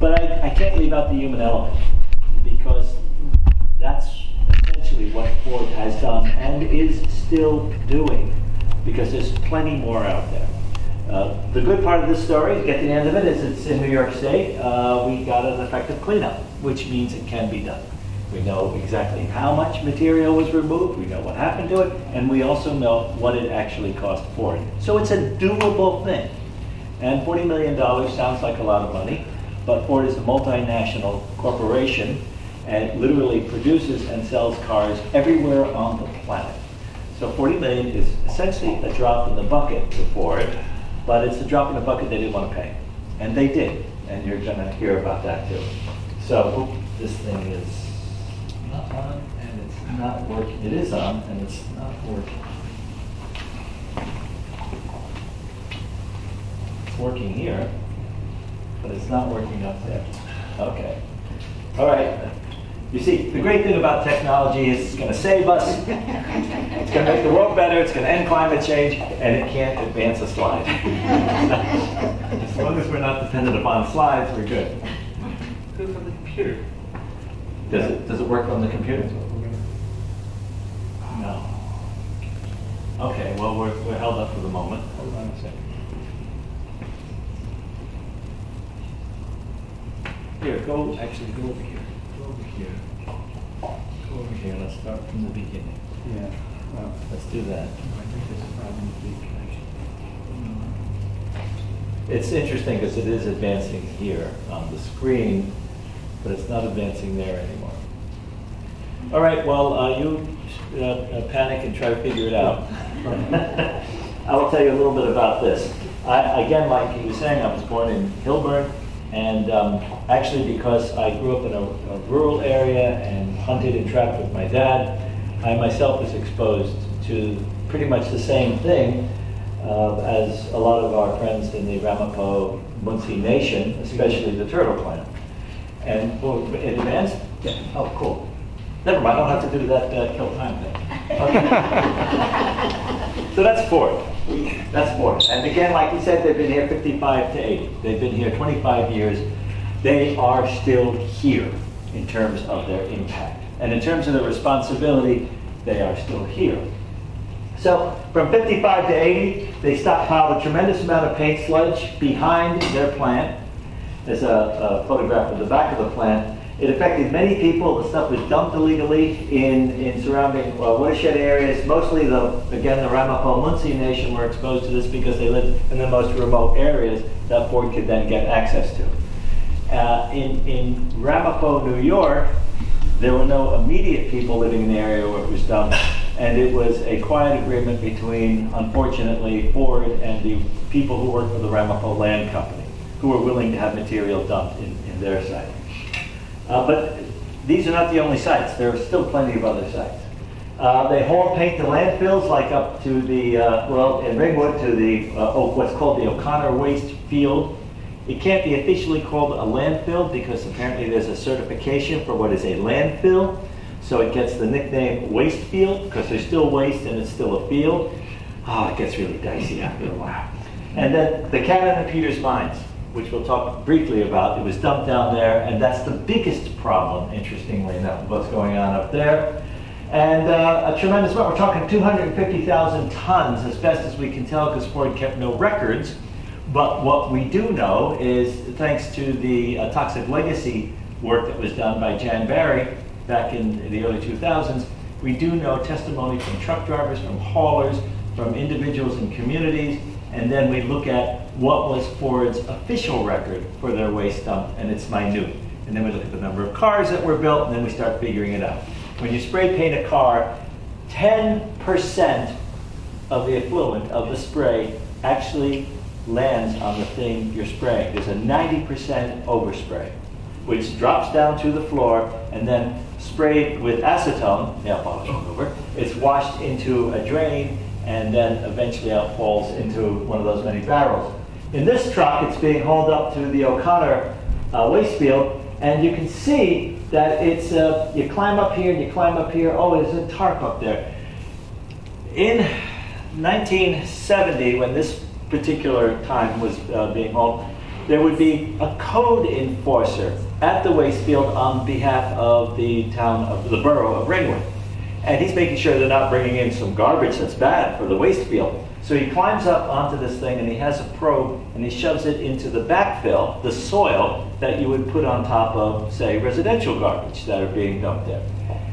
But I can't leave out the human element, because that's essentially what Ford has done and is still doing, because there's plenty more out there. The good part of this story, to get to the end of it, is it's in New York State. We got an effective cleanup, which means it can be done. We know exactly how much material was removed, we know what happened to it, and we also know what it actually cost Ford. So it's a doable thing. And $40 million sounds like a lot of money, but Ford is a multinational corporation and it literally produces and sells cars everywhere on the planet. So 40 million is essentially a drop in the bucket to Ford, but it's a drop in the bucket they didn't want to pay. And they did, and you're going to hear about that too. So this thing is not on, and it's not working. It is on, and it's not working. It's working here, but it's not working up there. Okay. All right. You see, the great thing about technology is it's going to save us, it's going to make the world better, it's going to end climate change, and it can't advance a slide. As long as we're not dependent upon slides, we're good. Good for the computer. Does it work on the computer? No. Okay, well, we're held up for the moment. Hold on a second. Here, go over here. Go over here. Go over here. Let's start from the beginning. Yeah. Well, let's do that. I think there's a problem with the connection. It's interesting because it is advancing here on the screen, but it's not advancing there anymore. All right, well, you panic and try to figure it out. I will tell you a little bit about this. Again, like he was saying, I was born in Hilburn, and actually because I grew up in a rural area and hunted and trapped with my dad, I myself was exposed to pretty much the same thing as a lot of our friends in the Ramapo Munsee Nation, especially the turtle clan. And it advanced? Yeah. Oh, cool. Never mind, I don't have to do that kill time thing. Okay. So that's Ford. That's Ford. And again, like we said, they've been here 55 to 80. They've been here 25 years. They are still here in terms of their impact. And in terms of their responsibility, they are still here. So from 55 to 80, they stockpiled a tremendous amount of paint sludge behind their plant. There's a photograph of the back of the plant. It affected many people. The stuff was dumped illegally in surrounding watershed areas. Mostly, again, the Ramapo Munsee Nation were exposed to this because they lived in the most remote areas that Ford could then get access to. In Ramapo, New York, there were no immediate people living in the area where it was dumped, and it was a quiet agreement between, unfortunately, Ford and the people who worked for the Ramapo Land Company, who were willing to have material dumped in their site. But these are not the only sites. There are still plenty of other sites. They haul paint to landfills, like up to the, in Ringwood, to the what's called the O'Connor Waste Field. It can't be officially called a landfill because apparently there's a certification for what is a landfill. So it gets the nickname waste field because there's still waste and it's still a field. Oh, it gets really dicey after a while. And then the Cannon and Peters mines, which we'll talk briefly about. It was dumped down there, and that's the biggest problem, interestingly enough, what's going on up there. And a tremendous amount, we're talking 250,000 tons, as best as we can tell, because Ford kept no records. But what we do know is, thanks to the toxic legacy work that was done by Jan Barry back in the early 2000s, we do know testimony from truck drivers, from haulers, from individuals in communities, and then we look at what was Ford's official record for their waste dump, and it's minute. And then we look at the number of cars that were built, and then we start figuring it out. When you spray paint a car, 10% of the effluent of the spray actually lands on the thing you're spraying. There's a 90% overspray, which drops down to the floor and then sprayed with acetone, nail polish remover. It's washed into a drain and then eventually out falls into one of those many barrels. In this truck, it's being hauled up to the O'Connor waste field, and you can see that it's, you climb up here and you climb up here. Oh, there's a tarp up there. In 1970, when this particular time was being hauled, there would be a code enforcer at the waste field on behalf of the town of the borough of Ringwood. And he's making sure they're not bringing in some garbage that's bad for the waste field. So he climbs up onto this thing and he has a probe and he shoves it into the backfill, the soil that you would put on top of, say, residential garbage that are being dumped there.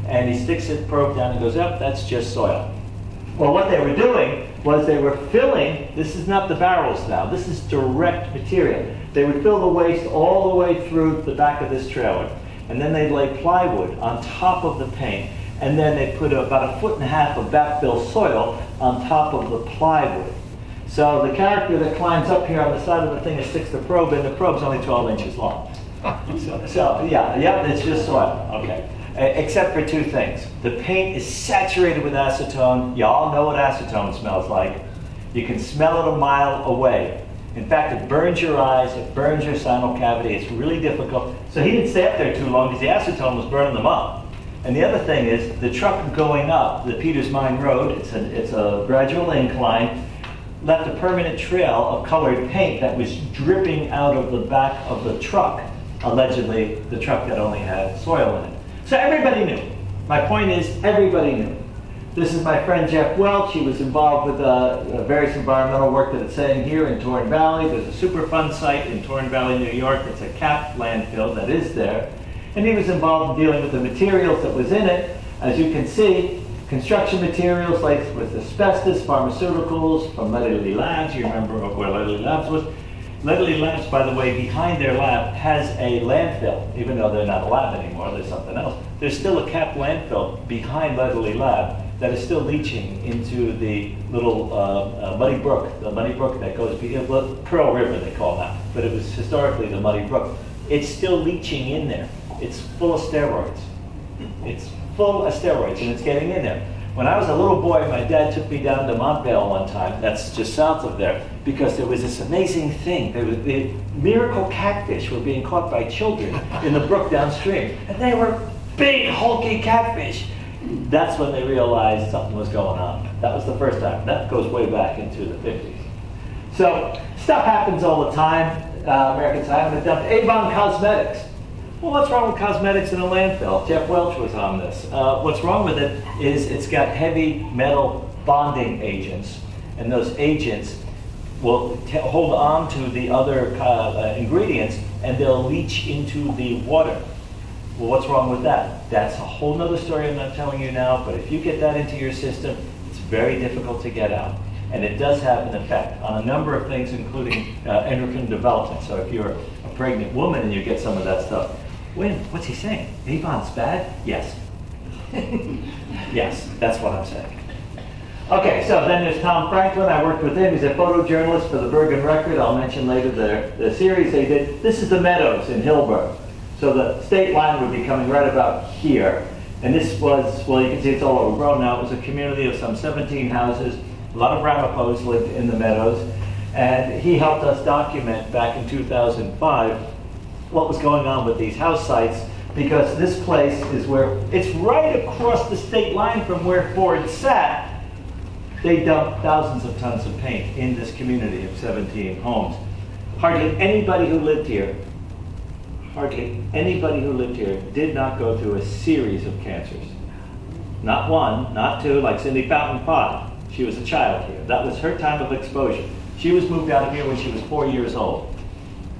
And he sticks his probe down and goes, "Yep, that's just soil." Well, what they were doing was they were filling, this is not the barrels now, this is direct material. They would fill the waste all the way through the back of this trailer, and then they'd lay plywood on top of the paint, and then they'd put about 1.5 feet of backfill soil on top of the plywood. So the character that climbs up here on the side of the thing and sticks the probe in, the probe's only 12 inches long. So yeah, it's just soil, okay. Except for two things. The paint is saturated with acetone. You all know what acetone smells like. You can smell it a mile away. In fact, it burns your eyes, it burns your sinal cavity. It's really difficult. So he didn't stay up there too long because the acetone was burning them up. And the other thing is, the truck going up the Peters Mine Road, it's a gradual incline, left a permanent trail of colored paint that was dripping out of the back of the truck. Allegedly, the truck that only had soil in it. So everybody knew. My point is, everybody knew. This is my friend Jeff Welch. He was involved with various environmental work that it's saying here in Torrent Valley. There's a Superfund site in Torrent Valley, New York. It's a capped landfill that is there. And he was involved in dealing with the materials that was in it. As you can see, construction materials laced with asbestos, pharmaceuticals from Ledley Labs. You remember where Ledley Labs was? Ledley Labs, by the way, behind their lab has a landfill. Even though they're not a lab anymore, there's something else. There's still a capped landfill behind Ledley Lab that is still leaching into the little muddy brook, the muddy brook that goes, Pearl River they call that, but it was historically the muddy brook. It's still leaching in there. It's full of steroids. It's full of steroids, and it's getting in there. When I was a little boy, my dad took me down to Montvale one time, that's just south of there, because there was this amazing thing. The miracle catfish were being caught by children in the brook downstream, and they were big, hulky catfish. That's when they realized something was going on. That was the first time. That goes way back into the 50s. So stuff happens all the time. Americans haven't dumped Avon Cosmetics. Well, what's wrong with cosmetics in a landfill? Jeff Welch was on this. What's wrong with it is it's got heavy metal bonding agents, and those agents will hold on to the other ingredients, and they'll leach into the water. Well, what's wrong with that? That's a whole nother story I'm not telling you now, but if you get that into your system, it's very difficult to get out. And it does have an effect on a number of things, including endocrine development. So if you're a pregnant woman and you get some of that stuff, what's he saying? Avon's bad? Yes. Yes, that's what I'm saying. Okay, so then there's Tom Franklin. I worked with him. He's a photojournalist for the Bergen Record. I'll mention later the series they did. This is the Meadows in Hillsborough. So the state line would be coming right about here. And this was, well, you can see it's all overgrown now. It was a community of some 17 houses. A lot of Ramapos lived in the Meadows. And he helped us document back in 2005 what was going on with these house sites, because this place is where, it's right across the state line from where Ford sat. They dumped thousands of tons of paint in this community of 17 homes. Hardly anybody who lived here did not go through a series of cancers. Not one, not two, like Cindy Fountain Pott. She was a child here. That was her time of exposure. She was moved out of here when she was 4 years old.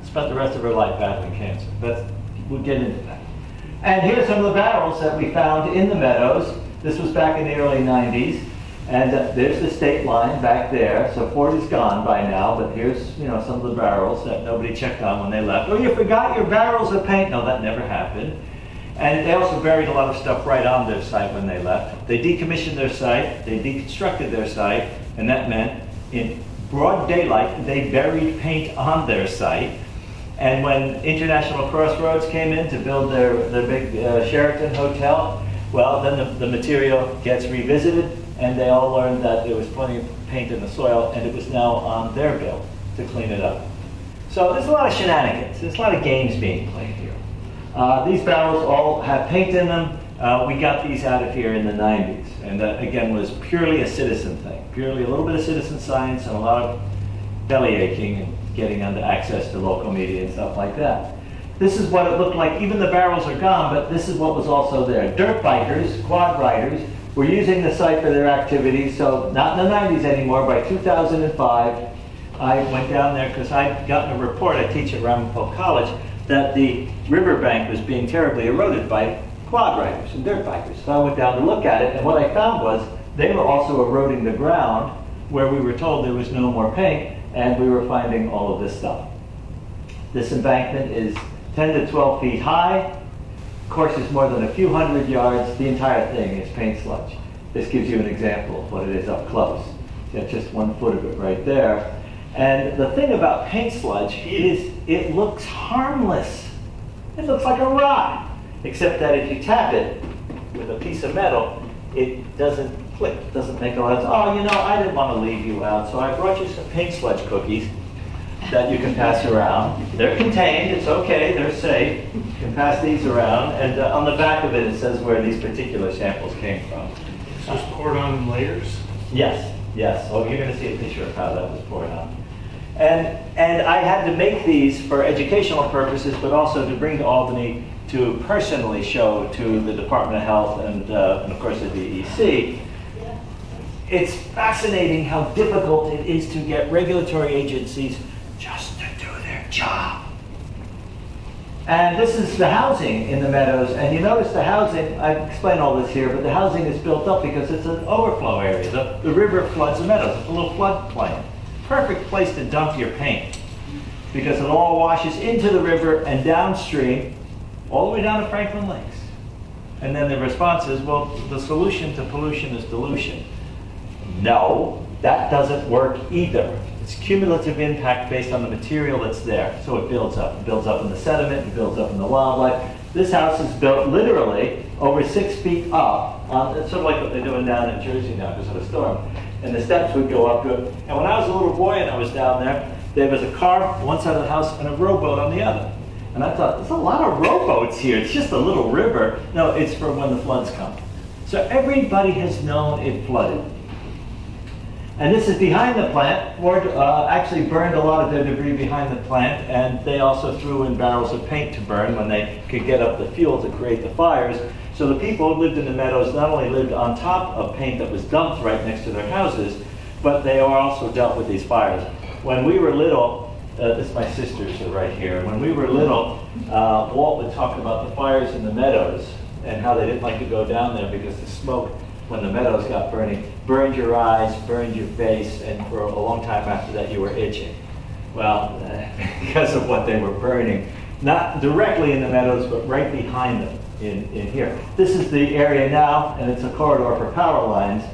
Spent the rest of her life battling cancer. We'll get into that. And here's some of the barrels that we found in the Meadows. This was back in the early 90s. And there's the state line back there. So Ford is gone by now, but here's some of the barrels that nobody checked on when they left. Oh, you forgot your barrels of paint. No, that never happened. And they also buried a lot of stuff right on their site when they left. They decommissioned their site, they deconstructed their site, and that meant in broad daylight, they buried paint on their site. And when International Crossroads came in to build their big Sheraton hotel, well, then the material gets revisited, and they all learned that there was plenty of paint in the soil, and it was now on their bill to clean it up. So there's a lot of shenanigans. There's a lot of games being played here. These barrels all have paint in them. We got these out of here in the 90s, and that, again, was purely a citizen thing. Purely a little bit of citizen science and a lot of belly aching and getting onto access to local media and stuff like that. This is what it looked like. Even the barrels are gone, but this is what was also there. Dirt bikers, quad riders, were using the site for their activities, so not in the 90s anymore. By 2005, I went down there because I'd gotten a report, I teach at Ramapo College, that the riverbank was being terribly eroded by quad riders and dirt bikers. So I went down to look at it, and what I found was they were also eroding the ground where we were told there was no more paint, and we were finding all of this stuff. This embankment is 10 to 12 feet high. Of course, it's more than a few hundred yards. The entire thing is paint sludge. This gives you an example of what it is up close. You have just 1 foot of it right there. And the thing about paint sludge is it looks harmless. It looks like a rock, except that if you tap it with a piece of metal, it doesn't click, it doesn't make a lot of, oh, you know, I didn't want to leave you out, so I brought you some paint sludge cookies that you can pass around. They're contained, it's okay, they're safe. You can pass these around, and on the back of it, it says where these particular samples came from. So it's poured on in layers? Yes, yes. Oh, you're going to see a picture of how that was poured on. And I had to make these for educational purposes, but also to bring to Albany to personally show to the Department of Health and of course the DEC. It's fascinating how difficult it is to get regulatory agencies just to do their job. And this is the housing in the meadows, and you notice the housing, I explain all this here, but the housing is built up because it's an overflow area. The river floods the meadows, it's a little floodplain. Perfect place to dump your paint because it all washes into the river and downstream, all the way down to Franklin Lakes. And then the response is, well, the solution to pollution is dilution. No, that doesn't work either. It's cumulative impact based on the material that's there. So it builds up. It builds up in the sediment, it builds up in the wildlife. This house is built literally over 6 feet up. It's sort of like what they're doing down in Jersey now because of the storm. And the steps would go up to it. And when I was a little boy and I was down there was a car on one side of the house and a rowboat on the other. And I thought, there's a lot of rowboats here. It's just a little river. No, it's for when the floods come. So everybody has known it flooded. And this is behind the plant. Ford actually burned a lot of their debris behind the plant, and they also threw in barrels of paint to burn when they could get up the fuel to create the fires. So the people who lived in the meadows not only lived on top of paint that was dumped right next to their houses, but they also dealt with these fires. When we were little, this my sisters are right here. When we were little, Walt would talk about the fires in the meadows and how they didn't like to go down there because the smoke, when the meadows got burning, burned your eyes, burned your face, and for a long time after that you were itching. Well, because of what they were burning, not directly in the meadows, but right behind them in here. This is the area now, and it's a corridor for power lines.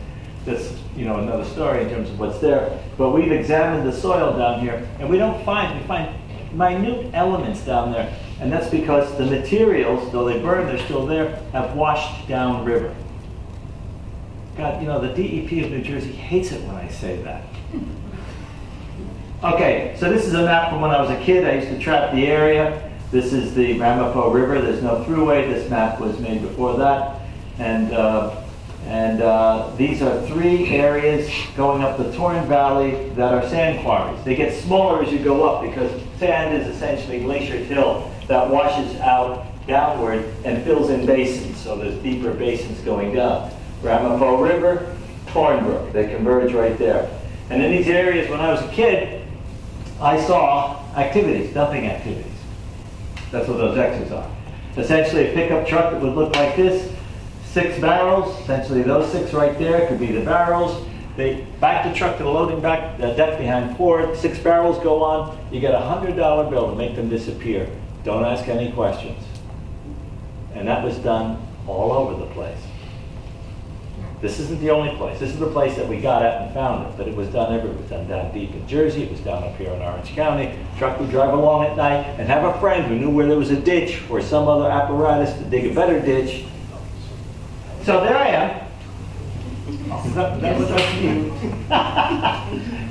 That's, you know, another story in terms of what's there. But we've examined the soil down here, and we find minute elements down there. And that's because the materials, though they burn, they're still there, have washed down river. God, you know, the DEP of New Jersey hates it when I say that. Okay, so this is a map from when I was a kid. I used to trap the area. This is the Ramapo River. There's no thruway. This map was made before that. And these are 3 areas going up the Torrent Valley that are sand quarries. They get smaller as you go up because sand is essentially glacier till that washes out downward and fills in basins. So there's deeper basins going down. Ramapo River, Tornbrook, they converge right there. And in these areas, when I was a kid, I saw activities, dumping activities. That's what those X's are. Essentially a pickup truck that would look like this, 6 barrels, essentially those 6 right there could be the barrels. They back the truck to the loading deck behind Ford, 6 barrels go on, you get a $100 bill to make them disappear. Don't ask any questions. And that was done all over the place. This isn't the only place. This is the place that we got at and found it, but it was done everywhere. It was done down deep in Jersey. It was down up here in Orange County. Truck would drive along at night and have a friend who knew where there was a ditch or some other apparatus to dig a better ditch. So there I am. Is that what that's you?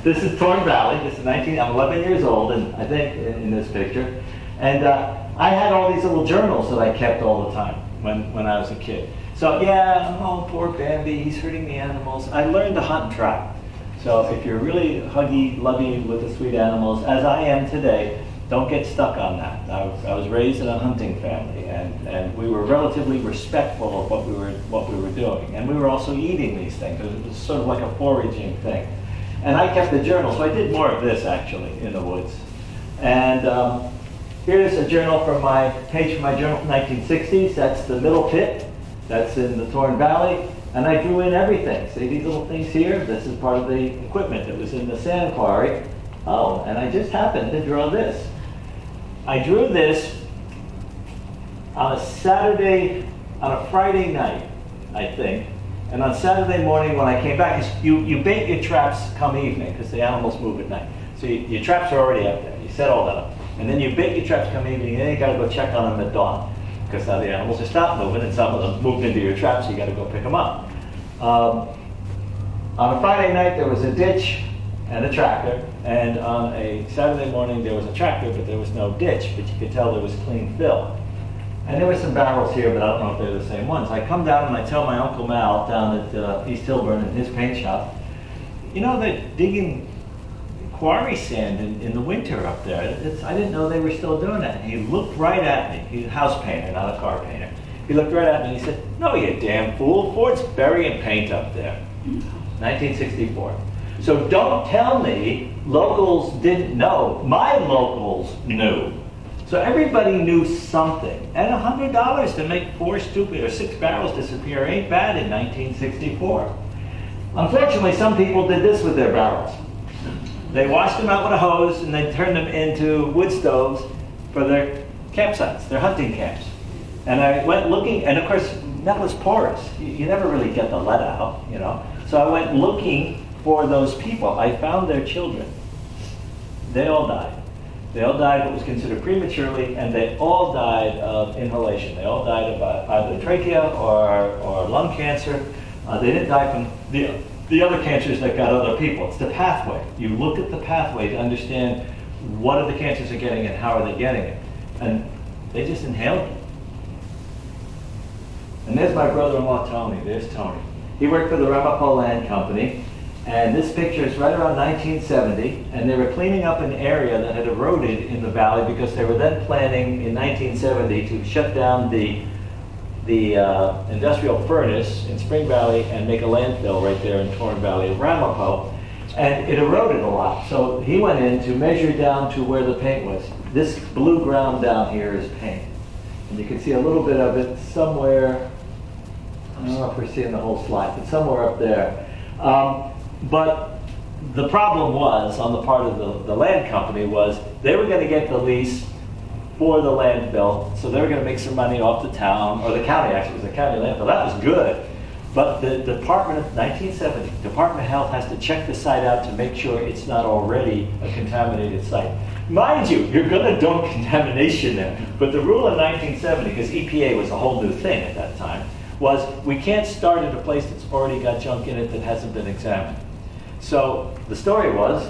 This is Torn Valley. This is I'm 11 years old, and I think in this picture. And I had all these little journals that I kept all the time when I was a kid. So yeah, oh, poor Bambi, he's hurting the animals. I learned to hunt and trap. So if you're really huggy, lovey with the sweet animals, as I am today, don't get stuck on that. I was raised in a hunting family, and we were relatively respectful of what we were doing. And we were also eating these things. It was sort of like a foraging thing. And I kept a journal, so I did more of this actually in the woods. And here's a journal from my page from my journal from 1960s. That's the middle pit. That's in the Torn Valley. And I drew in everything. See these little things here? This is part of the equipment that was in the sand quarry. Oh, and I just happened to draw this. I drew this on a Friday night, I think. And on Saturday morning when I came back, you bait your traps come evening because the animals move at night. So your traps are already up there. You set all that up. And then you bait your traps come evening, and then you got to go check on them at dawn. Because now the animals have stopped moving, and some of them moved into your traps, so you got to go pick them up. On a Friday night, there was a ditch and a tractor, and on a Saturday morning, there was a tractor, but there was no ditch, but you could tell there was clean fill. And there were some barrels here, but I don't know if they're the same ones. I come down and I tell my Uncle Mal down at East Hilburn in his paint shop, you know, they're digging quarry sand in the winter up there. I didn't know they were still doing that. And he looked right at me. He's a house painter, not a car painter. He looked right at me and he said, "No, you damn fool. Ford's burying paint up there." 1964. So don't tell me locals didn't know. My locals knew. So everybody knew something. And $100 to make 4 stupid or 6 barrels disappear ain't bad in 1964. Unfortunately, some people did this with their barrels. They washed them out with a hose and they turned them into wood stoves for their campsites, their hunting camps. And I went looking, and of course, metal is porous. You never really get the lead out, you know. So I went looking for those people. I found their children. They all died. They all died what was considered prematurely, and they all died of inhalation. They all died of either trachea or lung cancer. They didn't die from the other cancers that got other people. It's the pathway. You look at the pathway to understand what are the cancers are getting and how are they getting it. And they just inhaled it. And there's my brother-in-law, Tony. There's Tony. He worked for the Ramapo Land Company. And this picture is right around 1970. And they were cleaning up an area that had eroded in the valley because they were then planning in 1970 to shut down the industrial furnace in Spring Valley and make a landfill right there in Torn Valley of Ramapo. And it eroded a lot. So he went in to measure down to where the paint was. This blue ground down here is paint. And you can see a little bit of it somewhere. I don't know if we're seeing the whole slide, but somewhere up there. But the problem was, on the part of the land company, was they were going to get the lease for the landfill, so they were going to make some money off the town, or the county, actually, it was a county landfill. That was good. But the Department of 1970, Department of Health has to check the site out to make sure it's not already a contaminated site. Mind you, you're going to dump contamination there. But the rule in 1970, because EPA was a whole new thing at that time, was we can't start at a place that's already got junk in it that hasn't been examined. So the story was,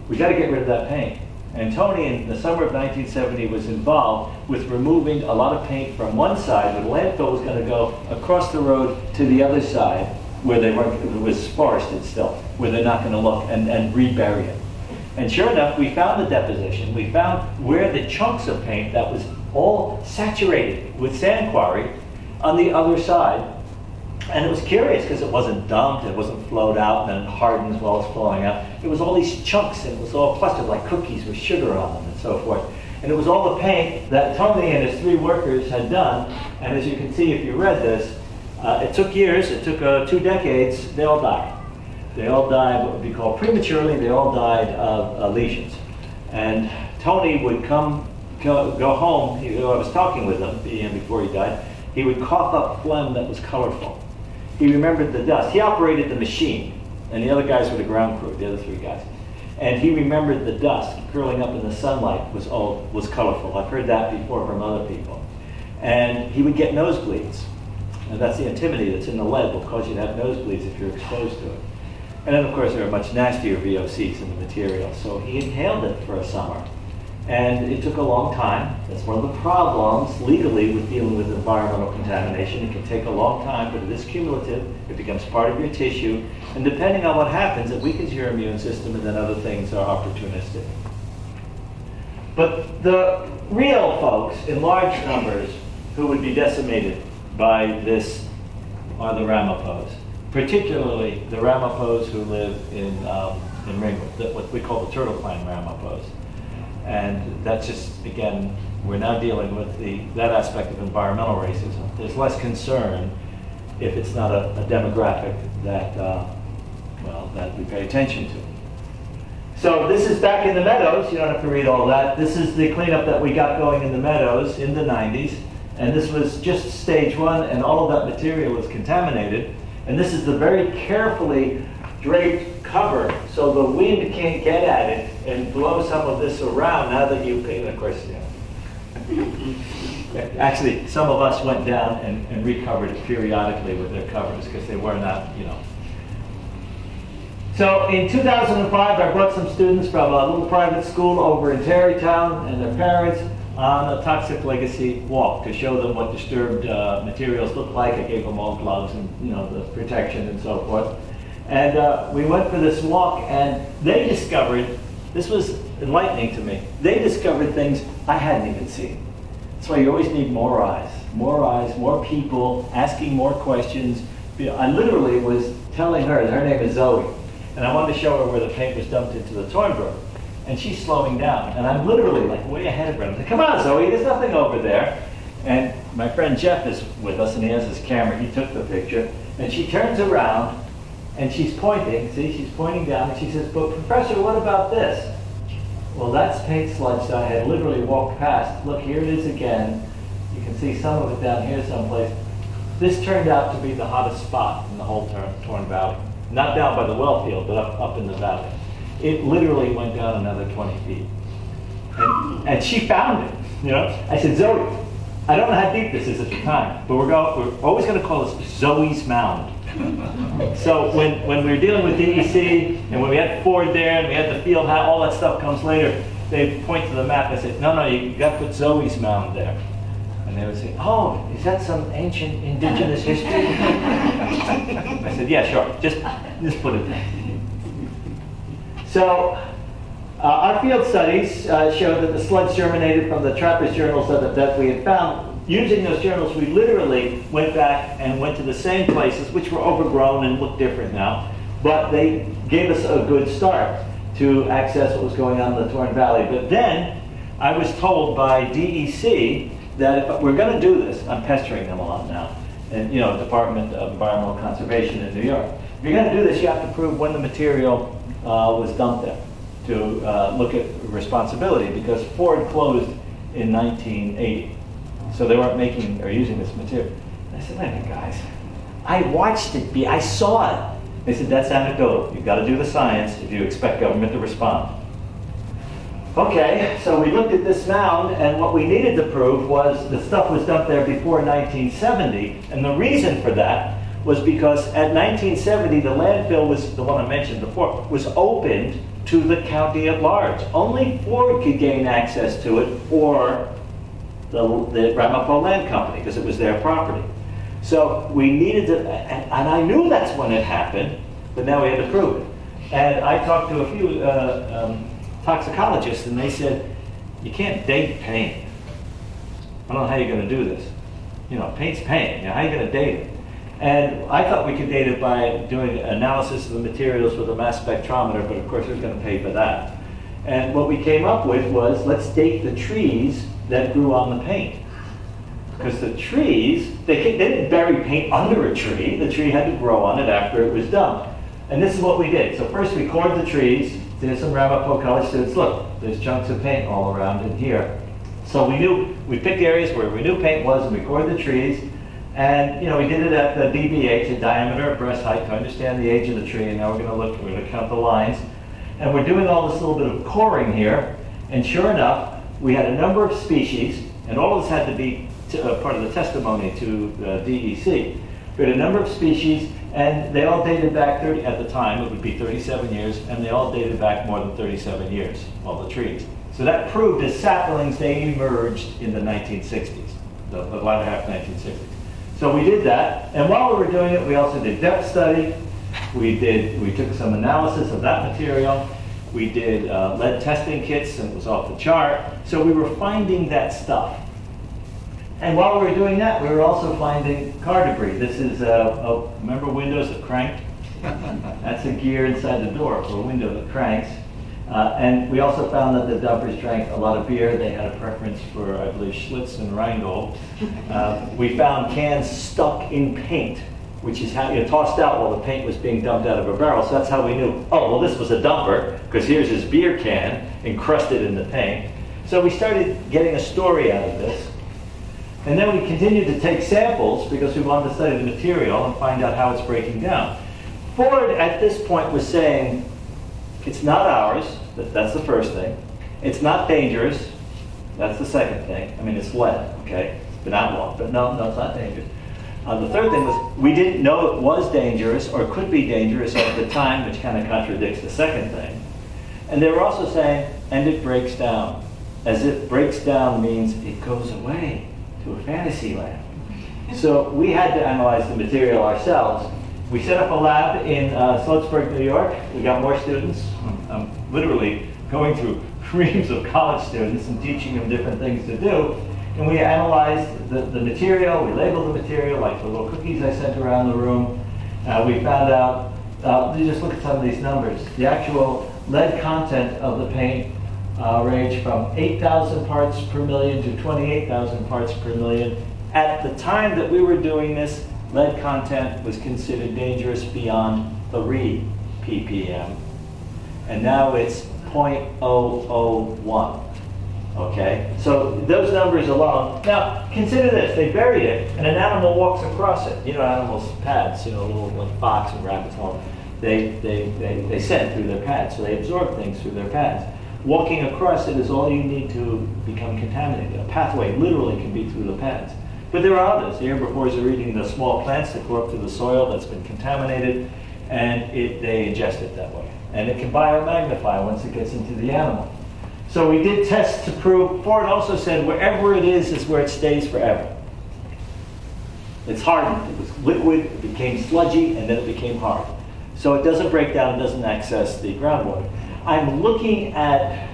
we got to get rid of that paint. And Tony, in the summer of 1970, was involved with removing a lot of paint from one side, where the landfill was going to go across the road to the other side, where they weren't, it was forested still, where they're not going to look, and rebury it. And sure enough, we found the deposition. We found where the chunks of paint that was all saturated with sand quarry on the other side. And it was curious because it wasn't dumped, it wasn't flowed out, and then it hardens while it's flowing out. It was all these chunks, and it was all clustered like cookies with sugar on them and so forth. And it was all the paint that Tony and his 3 workers had done. And as you can see, if you read this, it took years, it took 2 decades, they all died. They all died what would be called prematurely, they all died of lesions. And Tony would go home, I was talking with him before he died, he would cough up phlegm that was colorful. He remembered the dust. He operated the machine, and the other guys were the ground crew, the other 3 guys. And he remembered the dust curling up in the sunlight was colorful. I've heard that before from other people. And he would get nosebleeds. And that's the antimony that's in the lead will cause you to have nosebleeds if you're exposed to it. And then, of course, there are much nastier VOCs in the material. So he inhaled it for a summer. And it took a long time. That's one of the problems legally with dealing with environmental contamination. It can take a long time, but it is cumulative. It becomes part of your tissue. And depending on what happens, it weakens your immune system, and then other things are opportunistic. But the real folks in large numbers who would be decimated by this are the Ramapos, particularly the Ramapos who live in Ringwood, what we call the Turtle Clan Ramapos. And that's just, again, we're now dealing with that aspect of environmental racism. There's less concern if it's not a demographic that, that we pay attention to. So this is back in the Meadows. You don't have to read all that. This is the cleanup that we got going in the Meadows in the 90s. And this was just stage one, and all of that material was contaminated. And this is the very carefully draped cover, so the wind can't get at it and blow some of this around now that you paint, of course, Actually, some of us went down and recovered it periodically with their covers because they were not, So in 2005, I brought some students from a little private school over in Tarrytown and their parents on a toxic legacy walk to show them what disturbed materials look like. I gave them all gloves and the protection and so forth. And we went for this walk, and they discovered, this was enlightening to me, they discovered things I hadn't even seen. That's why you always need more eyes, more people, asking more questions. I literally was telling her name is Zoe, and I wanted to show her where the paint was dumped into the torn brook. And she's slowing down, and I'm literally like way ahead of her. I'm like, come on, Zoe, there's nothing over there. And my friend Jeff is with us, and he has his camera. He took the picture, and she turns around, and she's pointing. See, she's pointing down, and she says, but Professor, what about this? Well, that's paint sludge that I had literally walked past. Look, here it is again. You can see some of it down here someplace. This turned out to be the hottest spot in the whole Torn Valley. Not down by the well field, but up in the valley. It literally went down another 20 feet. And she found it, I said, Zoe, I don't know how deep this is at the time, but we're always going to call this Zoe's Mound. So when we were dealing with DEC, and when we had Ford there, and we had the field house, all that stuff comes later, they point to the map and say, no, you got to put Zoe's Mound there. And they would say, oh, is that some ancient indigenous history? I said, yeah, sure, just put it there. So our field studies showed that the sludge germinated from the trappers' journals that we had found. Using those journals, we literally went back and went to the same places, which were overgrown and look different now, but they gave us a good start to access what was going on in the Torn Valley. But then I was told by DEC that if we're going to do this, I'm pestering them a lot now, and Department of Environmental Conservation in New York. If you're going to do this, you have to prove when the material was dumped there to look at responsibility, because Ford closed in 1980. So they weren't making or using this material. And I said, wait a minute, guys. I watched it I saw it. They said, that's anecdotal. You've got to do the science if you expect government to respond. Okay, so we looked at this mound, and what we needed to prove was the stuff was dumped there before 1970. And the reason for that was because at 1970, the landfill was, the one I mentioned before, was opened to the county at large. Only Ford could gain access to it, or the Ramapo Land Company, because it was their property. So we needed to, and I knew that's when it happened, but now we had to prove it. And I talked to a few toxicologists, and they said, you can't date paint. I don't know how you're going to do this. Paint's paint. How are you going to date it? And I thought we could date it by doing analysis of the materials with a mass spectrometer, but of course who's going to pay for that? And what we came up with was, let's date the trees that grew on the paint. Because the trees, they didn't bury paint under a tree. The tree had to grow on it after it was dumped. And this is what we did. So first we cored the trees. There's some Ramapo college students. Look, there's chunks of paint all around in here. So we picked areas where we knew paint was, and we cored the trees. And we did it at the DBH, a diameter of breast height, to understand the age of the tree. And now we're going to count the lines. And we're doing all this little bit of coring here. And sure enough, we had a number of species, and all of this had to be part of the testimony to the DEC. We had a number of species, and they all dated back at the time, it would be 37 years, and they all dated back more than 37 years, all the trees. So that proved as saplings, they emerged in the 1960s, the latter half 1960s. So we did that, and while we were doing it, we also did depth study. We took some analysis of that material. We did lead testing kits, and it was off the chart. So we were finding that stuff. And while we were doing that, we were also finding car debris. This is, remember windows that cranked? That's a gear inside the door for a window that cranks. And we also found that the dumpers drank a lot of beer. They had a preference for, I believe, Schlitz and Rheingold. We found cans stuck in paint, which is how you tossed out while the paint was being dumped out of a barrel. So that's how we knew, oh, well, this was a dumper, because here's his beer can encrusted in the paint. So we started getting a story out of this. And then we continued to take samples because we wanted to study the material and find out how it's breaking down. Ford, at this point, was saying, it's not ours, that's the first thing. It's not dangerous, that's the second thing. I mean, it's lead, okay? It's been outlawed, but no, it's not dangerous. The third thing was, we didn't know it was dangerous or could be dangerous at the time, which kind of contradicts the second thing. And they were also saying, and it breaks down. As if breaks down means it goes away to a fantasy land. So we had to analyze the material ourselves. We set up a lab in Sloatsburg, New York. We got more students. I'm literally going through reams of college students and teaching them different things to do. And we analyzed the material, we labeled the material, like the little cookies I sent around the room. We found out, you just look at some of these numbers. The actual lead content of the paint ranged from 8,000 parts per million to 28,000 parts per million. At the time that we were doing this, lead content was considered dangerous beyond 3 ppm. And now it's 0.001. Okay, so those numbers alone. Now, consider this, they buried it, and an animal walks across it. You know, animals' pads, you know, little like fox and rabbits, all they scent through their pads, so they absorb things through their pads. Walking across it is all you need to become contaminated. A pathway literally can be through the pads. But there are others. The herbivores are eating the small plants that grow up through the soil that's been contaminated, and they ingest it that way. And it can biomagnify once it gets into the animal. So we did tests to prove, Ford also said wherever it is where it stays forever. It's hardened, it was liquid, it became sludgy, and then it became hard. So it doesn't break down, it doesn't access the groundwater. I'm looking at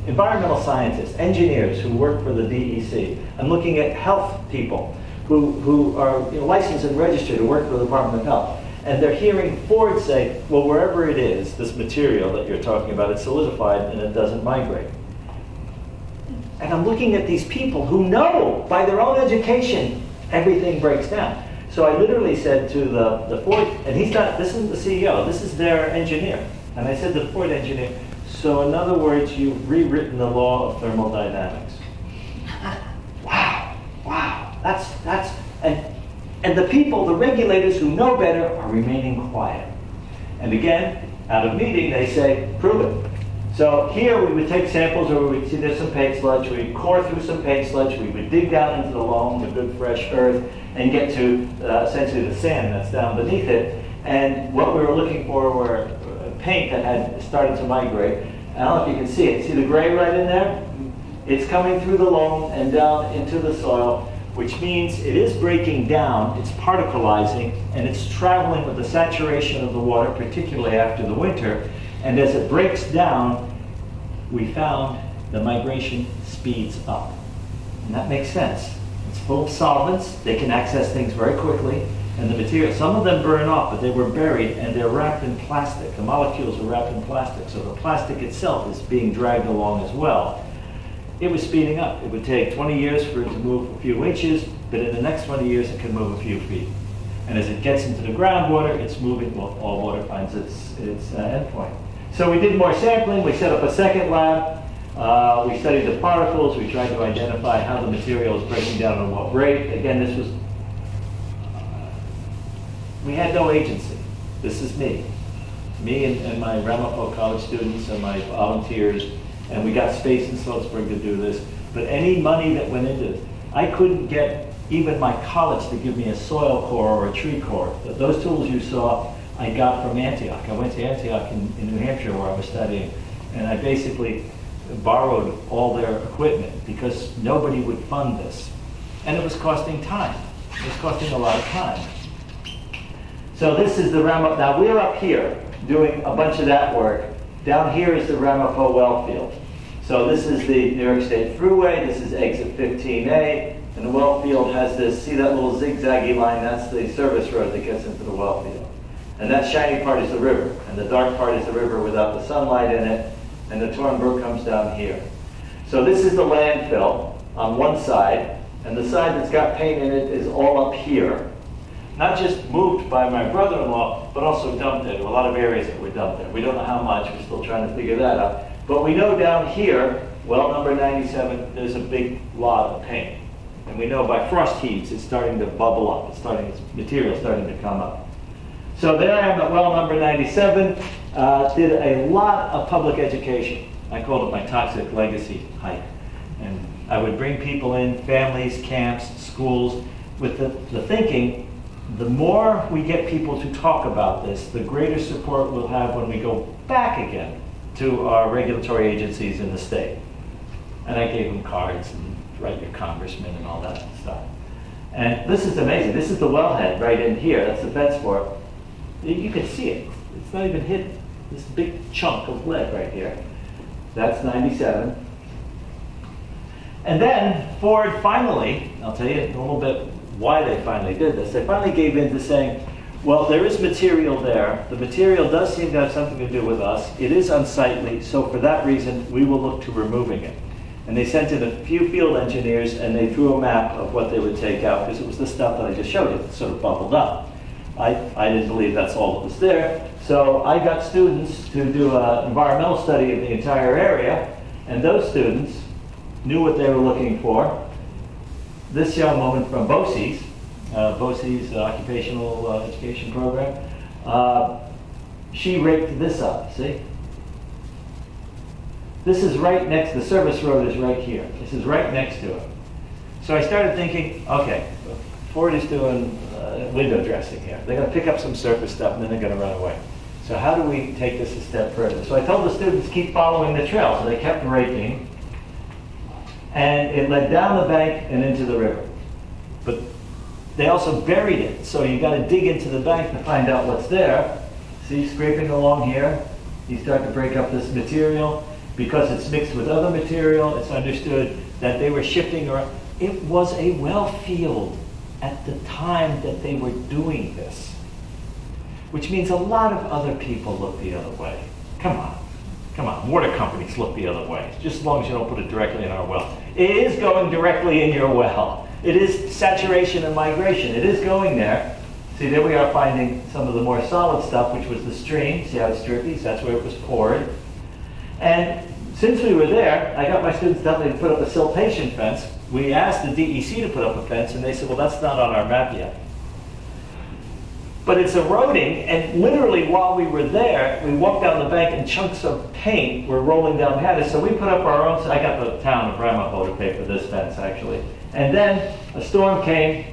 environmental scientists, engineers who work for the DEC. I'm looking at health people who are licensed and registered to work for the Department of Health. And they're hearing Ford say, well, wherever it is, this material that you're talking about, it's solidified and it doesn't migrate. And I'm looking at these people who know by their own education, everything breaks down. So I literally said to the Ford, and this isn't the CEO, this is their engineer. And I said to the Ford engineer, so in other words, you've rewritten the law of thermodynamics. Wow, and the people, the regulators who know better are remaining quiet. And again, at a meeting, they say, prove it. So here we would take samples where we'd see there's some paint sludge, we'd core through some paint sludge, we would dig down into the loam, the good fresh earth, and get to essentially the sand that's down beneath it. And what we were looking for were paint that had started to migrate. I don't know if you can see it. See the gray right in there? It's coming through the loam and down into the soil, which means it is breaking down, it's particleizing, and it's traveling with the saturation of the water, particularly after the winter. And as it breaks down, we found the migration speeds up. And that makes sense. It's full of solvents, they can access things very quickly, and the material, some of them burn off, but they were buried and they're wrapped in plastic. The molecules are wrapped in plastic, so the plastic itself is being dragged along as well. It was speeding up. It would take 20 years for it to move a few inches, but in the next 20 years it can move a few feet. And as it gets into the groundwater, it's moving, well, all water finds its endpoint. So we did more sampling, we set up a second lab, we studied the particles, we tried to identify how the material is breaking down and what rate. Again, this was, we had no agency. This is me and my Ramapo college students and my volunteers, and we got space in Sloatsburg to do this. But any money that went into it, I couldn't get even my college to give me a soil core or a tree core. Those tools you saw, I got from Antioch. I went to Antioch in New Hampshire where I was studying, And I basically borrowed all their equipment because nobody would fund this. And it was costing time. It was costing a lot of time. So this is the Ramapo. Now we're up here doing a bunch of that work. Down here is the Ramapo well field. So this is the New York State Thruway. This is exit 15A. And the well field has this, see that little zigzaggy line? That's the service road that gets into the well field. And that shiny part is the river. And the dark part is the river without the sunlight in it. And the Torn Brook comes down here. So this is the landfill on one side. And the side that's got paint in it is all up here. Not just moved by my brother-in-law, but also dumped there. There were a lot of areas that were dumped there. We don't know how much. We're still trying to figure that out. But we know down here, well number 97, there's a big lot of paint. And we know by frost heaves, it's starting to bubble up. It's material starting to come up. So there I am at well number 97. Did a lot of public education. I called it my toxic legacy hike. And I would bring people in, families, camps, schools, with the thinking, the more we get people to talk about this, the greater support we'll have when we go back again to our regulatory agencies in the state. And I gave them cards and write your congressman and all that stuff. And this is amazing. This is the wellhead right in here. That's the fence for it. You can see it. It's not even hidden. This big chunk of lead right here. That's 97. And then Ford finally, I'll tell you a little bit why they finally did this. They finally gave in to saying, well, there is material there. The material does seem to have something to do with us. It is unsightly, so for that reason, we will look to removing it. And they sent in a few field engineers, and they drew a map of what they would take out, because it was the stuff that I just showed you that sort of bubbled up. I didn't believe that's all that was there. So I got students to do an environmental study of the entire area, and those students knew what they were looking for. This young woman from BOCES, Occupational Education Program, she raked this up, see? This is right next, the service road is right here. This is right next to it. So I started thinking, okay, Ford is doing window dressing here. They're going to pick up some surface stuff and then they're going to run away. So how do we take this a step further? So I told the students, keep following the trail. So they kept raking. And it led down the bank and into the river. But they also buried it. So you got to dig into the bank to find out what's there. See, scraping along here, you start to break up this material. Because it's mixed with other material, it's understood that they were shifting around. It was a well field at the time that they were doing this. Which means a lot of other people look the other way. Come on, water companies look the other way, just as long as you don't put it directly in our well. It is going directly in your well. It is saturation and migration. It is going there. See, there we are finding some of the more solid stuff, which was the stream. See how it's drippy? That's where it was poured. And since we were there, I got my students down there to put up a siltation fence. We asked the DEC to put up a fence, and they said, well, that's not on our map yet. But it's eroding, and literally while we were there, we walked down the bank and chunks of paint were rolling down behind us. So we put up our own, I got the town of Ramapo to pay for this fence, actually. And then a storm came,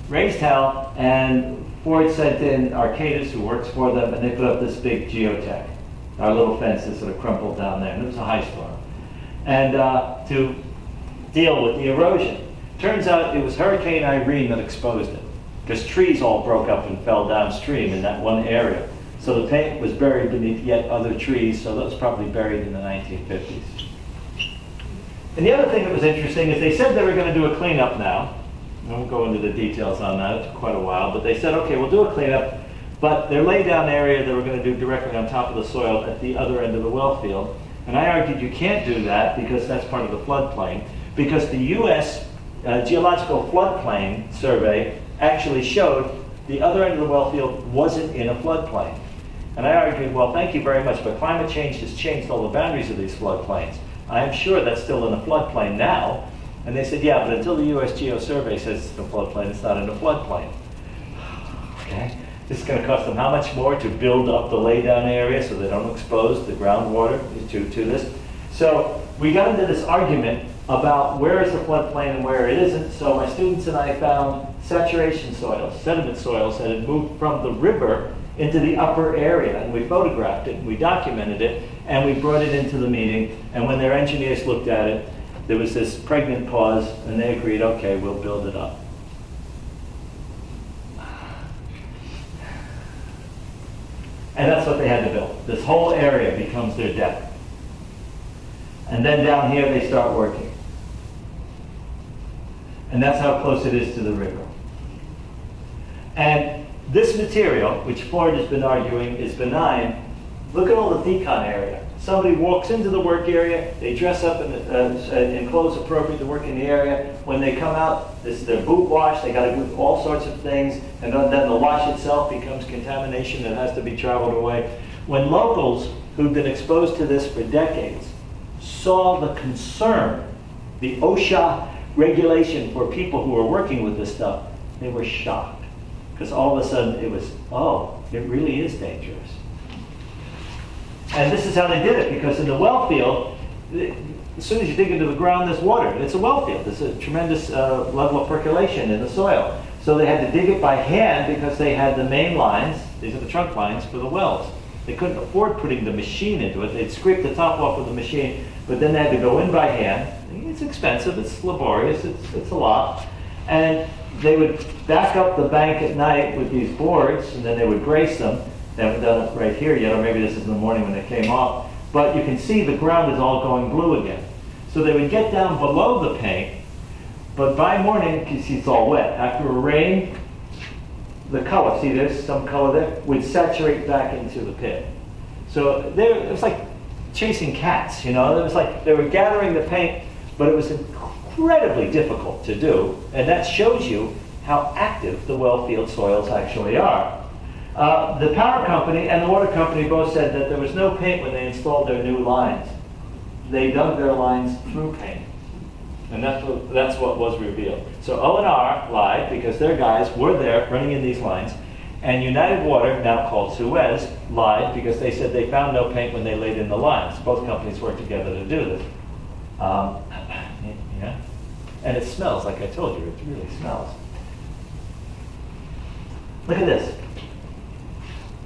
raised hell, and Ford sent in Arcadis, who works for them, and they put up this big geotech. Our little fence is sort of crumpled down there, and it was a high storm. And to deal with the erosion. Turns out it was Hurricane Irene that exposed it, because trees all broke up and fell downstream in that one area. So the paint was buried beneath yet other trees, so that was probably buried in the 1950s. And the other thing that was interesting is they said they were going to do a cleanup now. I won't go into the details on that, it took quite a while, but they said, okay, we'll do a cleanup. But their laydown area they were going to do directly on top of the soil at the other end of the well field. And I argued you can't do that because that's part of the floodplain. Because the U.S. Geological Floodplain Survey actually showed the other end of the well field wasn't in a floodplain. And I argued, well, thank you very much, but climate change has changed all the boundaries of these floodplains. I am sure that's still in a floodplain now. And they said, yeah, but until the U.S. Geo Survey says it's in a floodplain, it's not in a floodplain. Okay. This is going to cost them how much more to build up the laydown area so they don't expose the groundwater to this? So we got into this argument about where is the floodplain and where it isn't. So my students and I found saturation soils, sediment soils that had moved from the river into the upper area, and we photographed it, and we documented it, and we brought it into the meeting, and when their engineers looked at it, there was this pregnant pause, and they agreed, okay, we'll build it up. And that's what they had to build. This whole area becomes their deck. And then down here, they start working. And that's how close it is to the river. And this material, which Ford has been arguing is benign, look at all the decon area. Somebody walks into the work area, they dress up in clothes appropriate to work in the area. When they come out, this is their boot wash, they got to do all sorts of things, and then the wash itself becomes contamination that has to be traveled away. When locals who've been exposed to this for decades saw the concern, the OSHA regulation for people who are working with this stuff, they were shocked. Because all of a sudden it was, oh, it really is dangerous. And this is how they did it, because in the well field, as soon as you dig into the ground, there's water. It's a well field. There's a tremendous level of percolation in the soil. So they had to dig it by hand because they had the main lines, these are the trunk lines for the wells. They couldn't afford putting the machine into it. They'd scrape the top off with the machine, but then they had to go in by hand. It's expensive, it's laborious, it's a lot. And they would back up the bank at night with these boards, and then they would brace them. They haven't done it right here yet, or maybe this is in the morning when they came off. But you can see the ground is all going blue again. So they would get down below the paint, but by morning, you see it's all wet. After a rain, the color, see there's some color there, would saturate back into the pit. So it was like chasing cats, you know? It was like they were gathering the paint, but it was incredibly difficult to do. And that shows you how active the well field soils actually are. The power company and the water company both said that there was no paint when they installed their new lines. They dug their lines through paint. And that's what was revealed. So O&R lied because their guys were there running in these lines. And United Water, now called Suez, lied because they said they found no paint when they laid in the lines. Both companies worked together to do this. Yeah. And it smells, like I told you, it really smells. Look at this.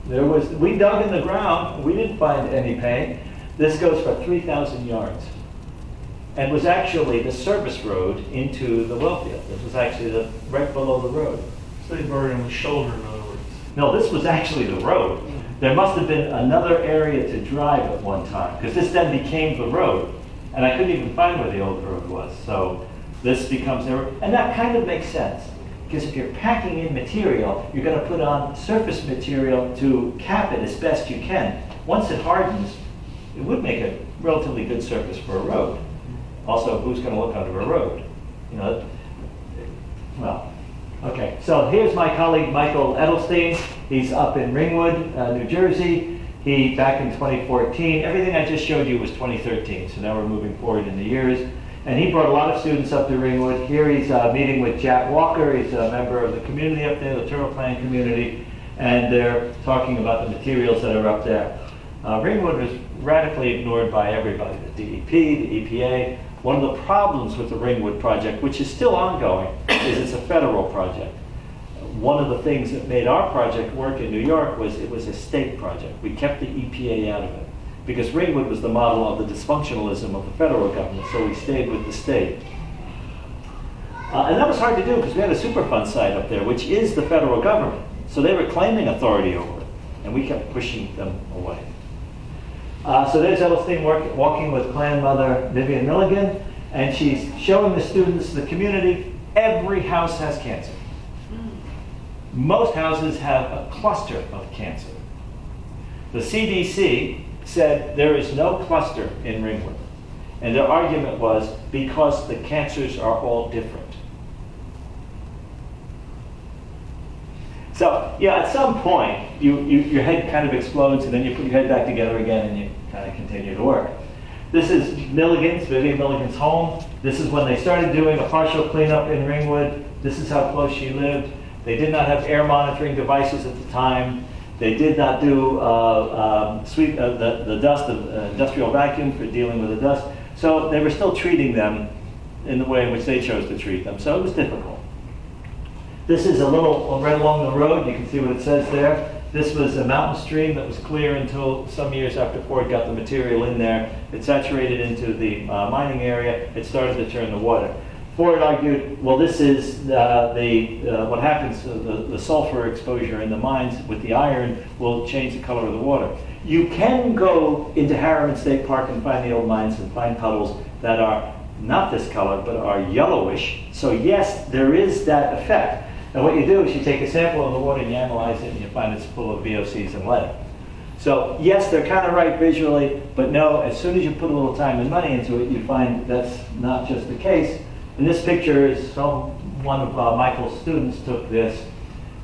We dug in the ground, we didn't find any paint. This goes for 3,000 yards. And was actually the service road into the well field. This was actually right below the road. So they buried on the shoulder, in other words. No, this was actually the road. There must have been another area to drive at one time, because this then became the road. And I couldn't even find where the old road was. So this becomes the road. And that kind of makes sense. Because if you're packing in material, you're going to put on surface material to cap it as best you can. Once it hardens, it would make a relatively good surface for a road. Also, who's going to look under a road? You know, well, okay. So here's my colleague, Michael Edelstein. He's up in Ringwood, New Jersey. He, back in 2014, everything I just showed you was 2013. So now we're moving forward in the years. And he brought a lot of students up to Ringwood. Here he's meeting with Jack Walker. He's a member of the community up there, the Turtle Plain community. And they're talking about the materials that are up there. Ringwood was radically ignored by everybody, the DEP, the EPA. One of the problems with the Ringwood project, which is still ongoing, is it's a federal project. One of the things that made our project work in New York was it was a state project. We kept the EPA out of it because Ringwood was the model of the dysfunctionalism of the federal government, so we stayed with the state. And that was hard to do because we had a Superfund site up there, which is the federal government. So they were claiming authority over it, and we kept pushing them away. So there's Edelstein walking with clan mother Vivian Milligan, and she's showing the students, the community, every house has cancer. Most houses have a cluster of cancer. The CDC said there is no cluster in Ringwood. And their argument was because the cancers are all different. So, yeah, at some point, your head kind of explodes, and then you put your head back together again, and you kind of continue to work. This is Vivian Milligan's home. This is when they started doing a partial cleanup in Ringwood. This is how close she lived. They did not have air monitoring devices at the time. They did not do the dust of industrial vacuum for dealing with the dust. So they were still treating them in the way in which they chose to treat them. So it was difficult. This is a little right along the road. You can see what it says there. This was a mountain stream that was clear until some years after Ford got the material in there. It saturated into the mining area. It started to turn the water. Ford argued, well, this is what happens, the sulfur exposure in the mines with the iron will change the color of the water. You can go into Harriman State Park and find the old mines and find puddles that are not this color, but are yellowish. So yes, there is that effect. And what you do is you take a sample of the water and you analyze it and you find it's full of VOCs and lead. So yes, they're kind of right visually, but no, as soon as you put a little time and money into it, you find that's not just the case. And this picture is one of Michael's students took this,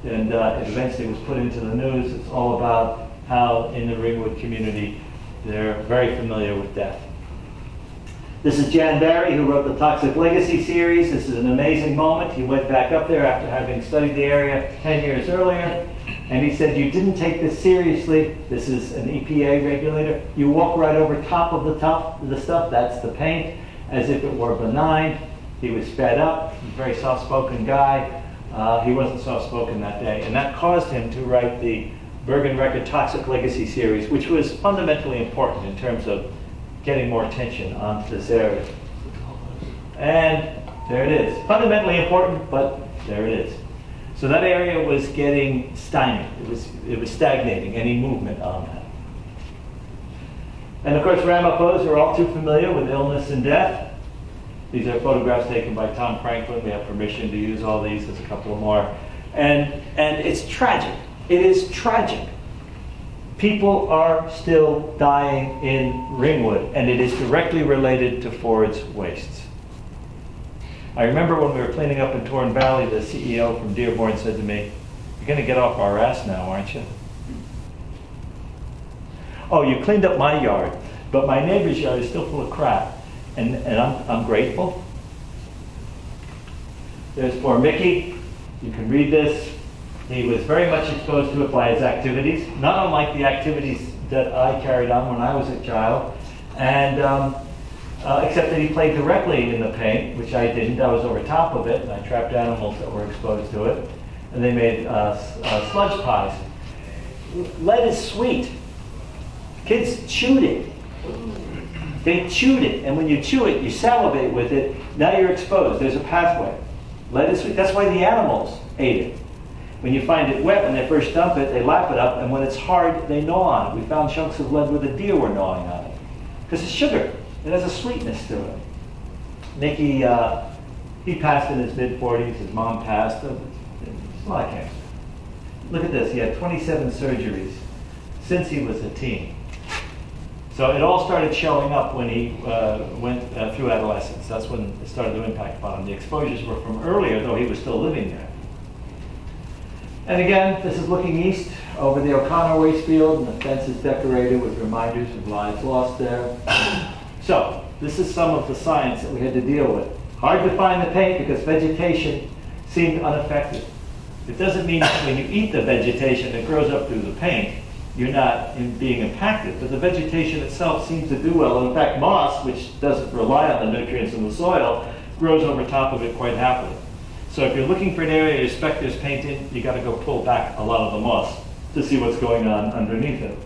and it eventually was put into the news. It's all about how in the Ringwood community they're very familiar with death. This is Jan Barry, who wrote the Toxic Legacy series. This is an amazing moment. He went back up there after having studied the area 10 years earlier, and he said, you didn't take this seriously. This is an EPA regulator. You walk right over top of the stuff. That's the paint, as if it were benign. He was fed up. He's a very soft-spoken guy. He wasn't soft-spoken that day, and that caused him to write the Bergen Record Toxic Legacy series, which was fundamentally important in terms of getting more attention onto this area. And there it is. Fundamentally important, but there it is. So that area was getting stymied. It was stagnating, any movement on that. And of course, Ramaphosa are all too familiar with illness and death. These are photographs taken by Tom Franklin. We have permission to use all these. There's a couple more. And it's tragic. It is tragic. People are still dying in Ringwood, and it is directly related to Ford's wastes. I remember when we were cleaning up in Torn Valley, the CEO from Dearborn said to me, "You're going to get off our ass now, aren't you?" Oh, you cleaned up my yard, but my neighbor's yard is still full of crap, and I'm grateful. There's poor Mickey. You can read this. He was very much exposed to it by his activities, not unlike the activities that I carried on when I was a child, and except that he played directly in the paint, which I didn't. I was over top of it, and I trapped animals that were exposed to it, and they made sludge pies. Lead is sweet. Kids chewed it. They chewed it, and when you chew it, you salivate with it. Now you're exposed. There's a pathway. Lead is sweet. That's why the animals ate it. When you find it wet, when they first dump it, they lap it up, and when it's hard, they gnaw on it. We found chunks of lead where the deer were gnawing on it. Because it's sugar. It has a sweetness to it. Nicky, he passed in his mid-40s. His mom passed. It's a lot of cancer. Look at this. He had 27 surgeries since he was a teen. So it all started showing up when he went through adolescence. That's when it started to impact upon him. The exposures were from earlier, though he was still living there. And again, this is looking east over the O'Connor waste field, and the fence is decorated with reminders of lives lost there. So this is some of the science that we had to deal with. Hard to find the paint because vegetation seemed unaffected. It doesn't mean that when you eat the vegetation that grows up through the paint, you're not being impacted, but the vegetation itself seems to do well. In fact, moss, which doesn't rely on the nutrients in the soil, grows over top of it quite happily. So if you're looking for an area you expect there's paint in, you got to go pull back a lot of the moss to see what's going on underneath it.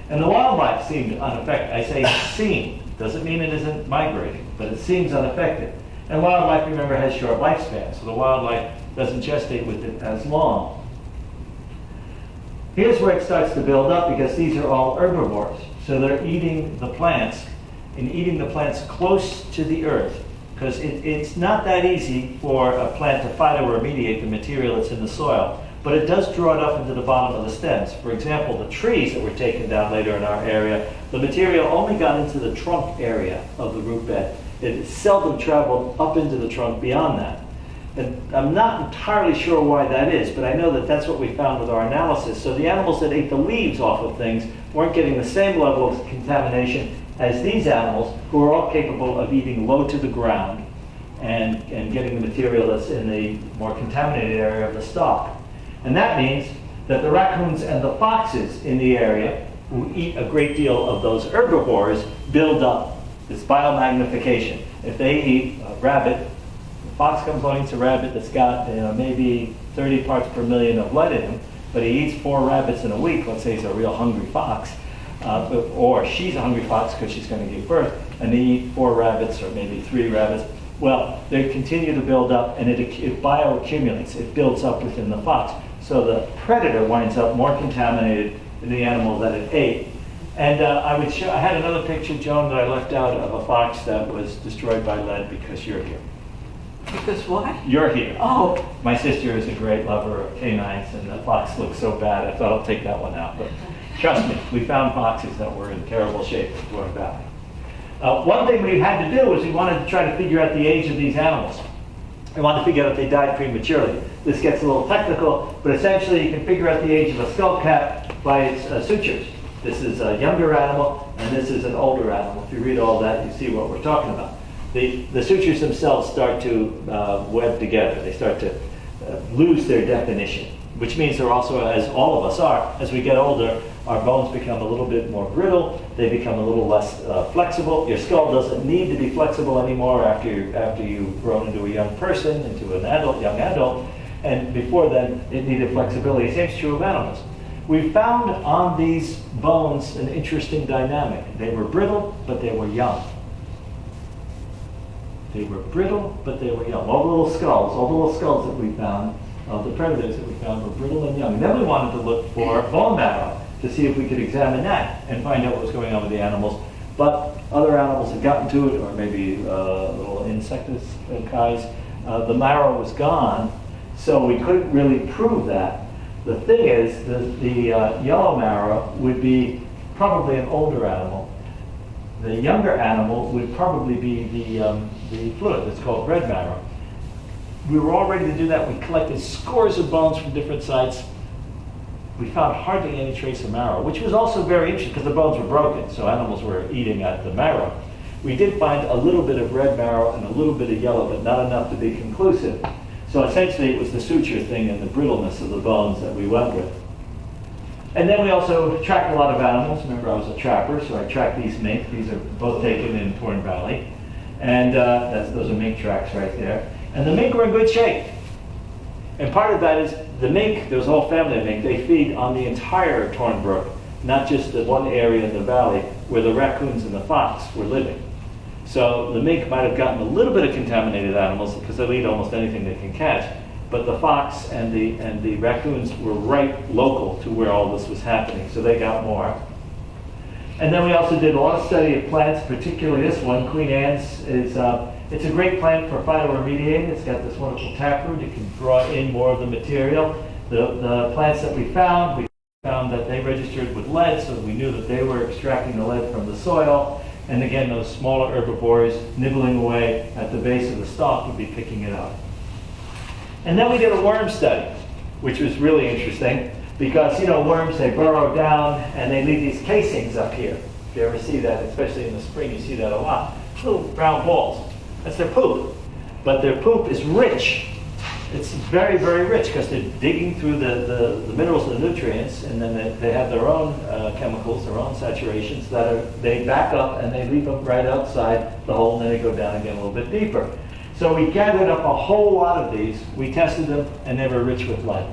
And the wildlife seemed unaffected. I say seemed, doesn't mean it isn't migrating, but it seems unaffected. And wildlife, remember, has short lifespans, so the wildlife doesn't gestate with it as long. Here's where it starts to build up because these are all herbivores. So they're eating the plants and eating the plants close to the earth because it's not that easy for a plant to phytoremediate the material that's in the soil, but it does draw it up into the bottom of the stems. For example, the trees that were taken down later in our area, the material only got into the trunk area of the root bed. It seldom traveled up into the trunk beyond that. And I'm not entirely sure why that is, but I know that that's what we found with our analysis. So the animals that ate the leaves off of things weren't getting the same level of contamination as these animals, who are all capable of eating low to the ground and getting the material that's in the more contaminated area of the stalk. And that means that the raccoons and the foxes in the area, who eat a great deal of those herbivores, build up. It's biomagnification. If they eat a rabbit, the fox comes along, eats a rabbit that's got maybe 30 parts per million of lead in him, but he eats 4 rabbits in a week. Let's say he's a real hungry fox, or she's a hungry fox because she's going to give birth, and they eat 4 rabbits or maybe 3 rabbits. Well, they continue to build up, and it bioaccumulates. It builds up within the fox. So the predator winds up more contaminated than the animal that it ate. And I had another picture, Joan, that I left out of a fox that was destroyed by lead because you're here. Because what? You're here. Oh, My sister is a great lover of canines, and the fox looked so bad, I thought I'll take that one out. But trust me, we found foxes that were in terrible shape in Florida Valley. One thing we had to do was we wanted to try to figure out the age of these animals. We wanted to figure out if they died prematurely. This gets a little technical, but essentially you can figure out the age of a skullcap by its sutures. This is a younger animal, and this is an older animal. If you read all that, you see what we're talking about. The sutures themselves start to web together. They start to lose their definition, which means they're also, as all of us are, as we get older, our bones become a little bit more brittle. They become a little less flexible. Your skull doesn't need to be flexible anymore after you've grown into a young person, into an young adult. And before then, it needed flexibility. Same is true of animals. We found on these bones an interesting dynamic. They were brittle, but they were young. They were brittle, but they were young. All the little skulls that we found, of the predators that we found, were brittle and young. And then we wanted to look for bone marrow to see if we could examine that and find out what was going on with the animals. But other animals had gotten to it, or maybe little insects, the marrow was gone, so we couldn't really prove that. The thing is, the yellow marrow would be probably an older animal. The younger animal would probably be the fluid that's called red marrow. We were all ready to do that. We collected scores of bones from different sites. We found hardly any trace of marrow, which was also very interesting because the bones were broken, so animals were eating at the marrow. We did find a little bit of red marrow and a little bit of yellow, but not enough to be conclusive. So essentially it was the suture thing and the brittleness of the bones that we went with. And then we also tracked a lot of animals. Remember, I was a trapper, so I tracked these mink. These are both taken in Torn Valley. And those are mink tracks right there. And the mink were in good shape. And part of that is the mink, there's a whole family of mink, they feed on the entire Torn Brook, not just the one area in the valley where the raccoons and the fox were living. So the mink might have gotten a little bit of contaminated animals because they'll eat almost anything they can catch. But the fox and the raccoons were right local to where all this was happening, so they got more. And then we also did a lot of study of plants, particularly this one, Queen Anne's. It's a great plant for phytoremediating. It's got this wonderful taproot. It can draw in more of the material. The plants that we found that they registered with lead, so we knew that they were extracting the lead from the soil. And again, those smaller herbivores nibbling away at the base of the stalk would be picking it up. And then we did a worm study, which was really interesting because, worms, they burrow down and they leave these casings up here. If you ever see that, especially in the spring, you see that a lot. Little brown balls. That's their poop. But their poop is rich. It's very, very rich because they're digging through the minerals and the nutrients, and then they have their own chemicals, their own saturations they back up and they leave them right outside the hole, and then they go down again a little bit deeper. So we gathered up a whole lot of these, we tested them, and they were rich with lead.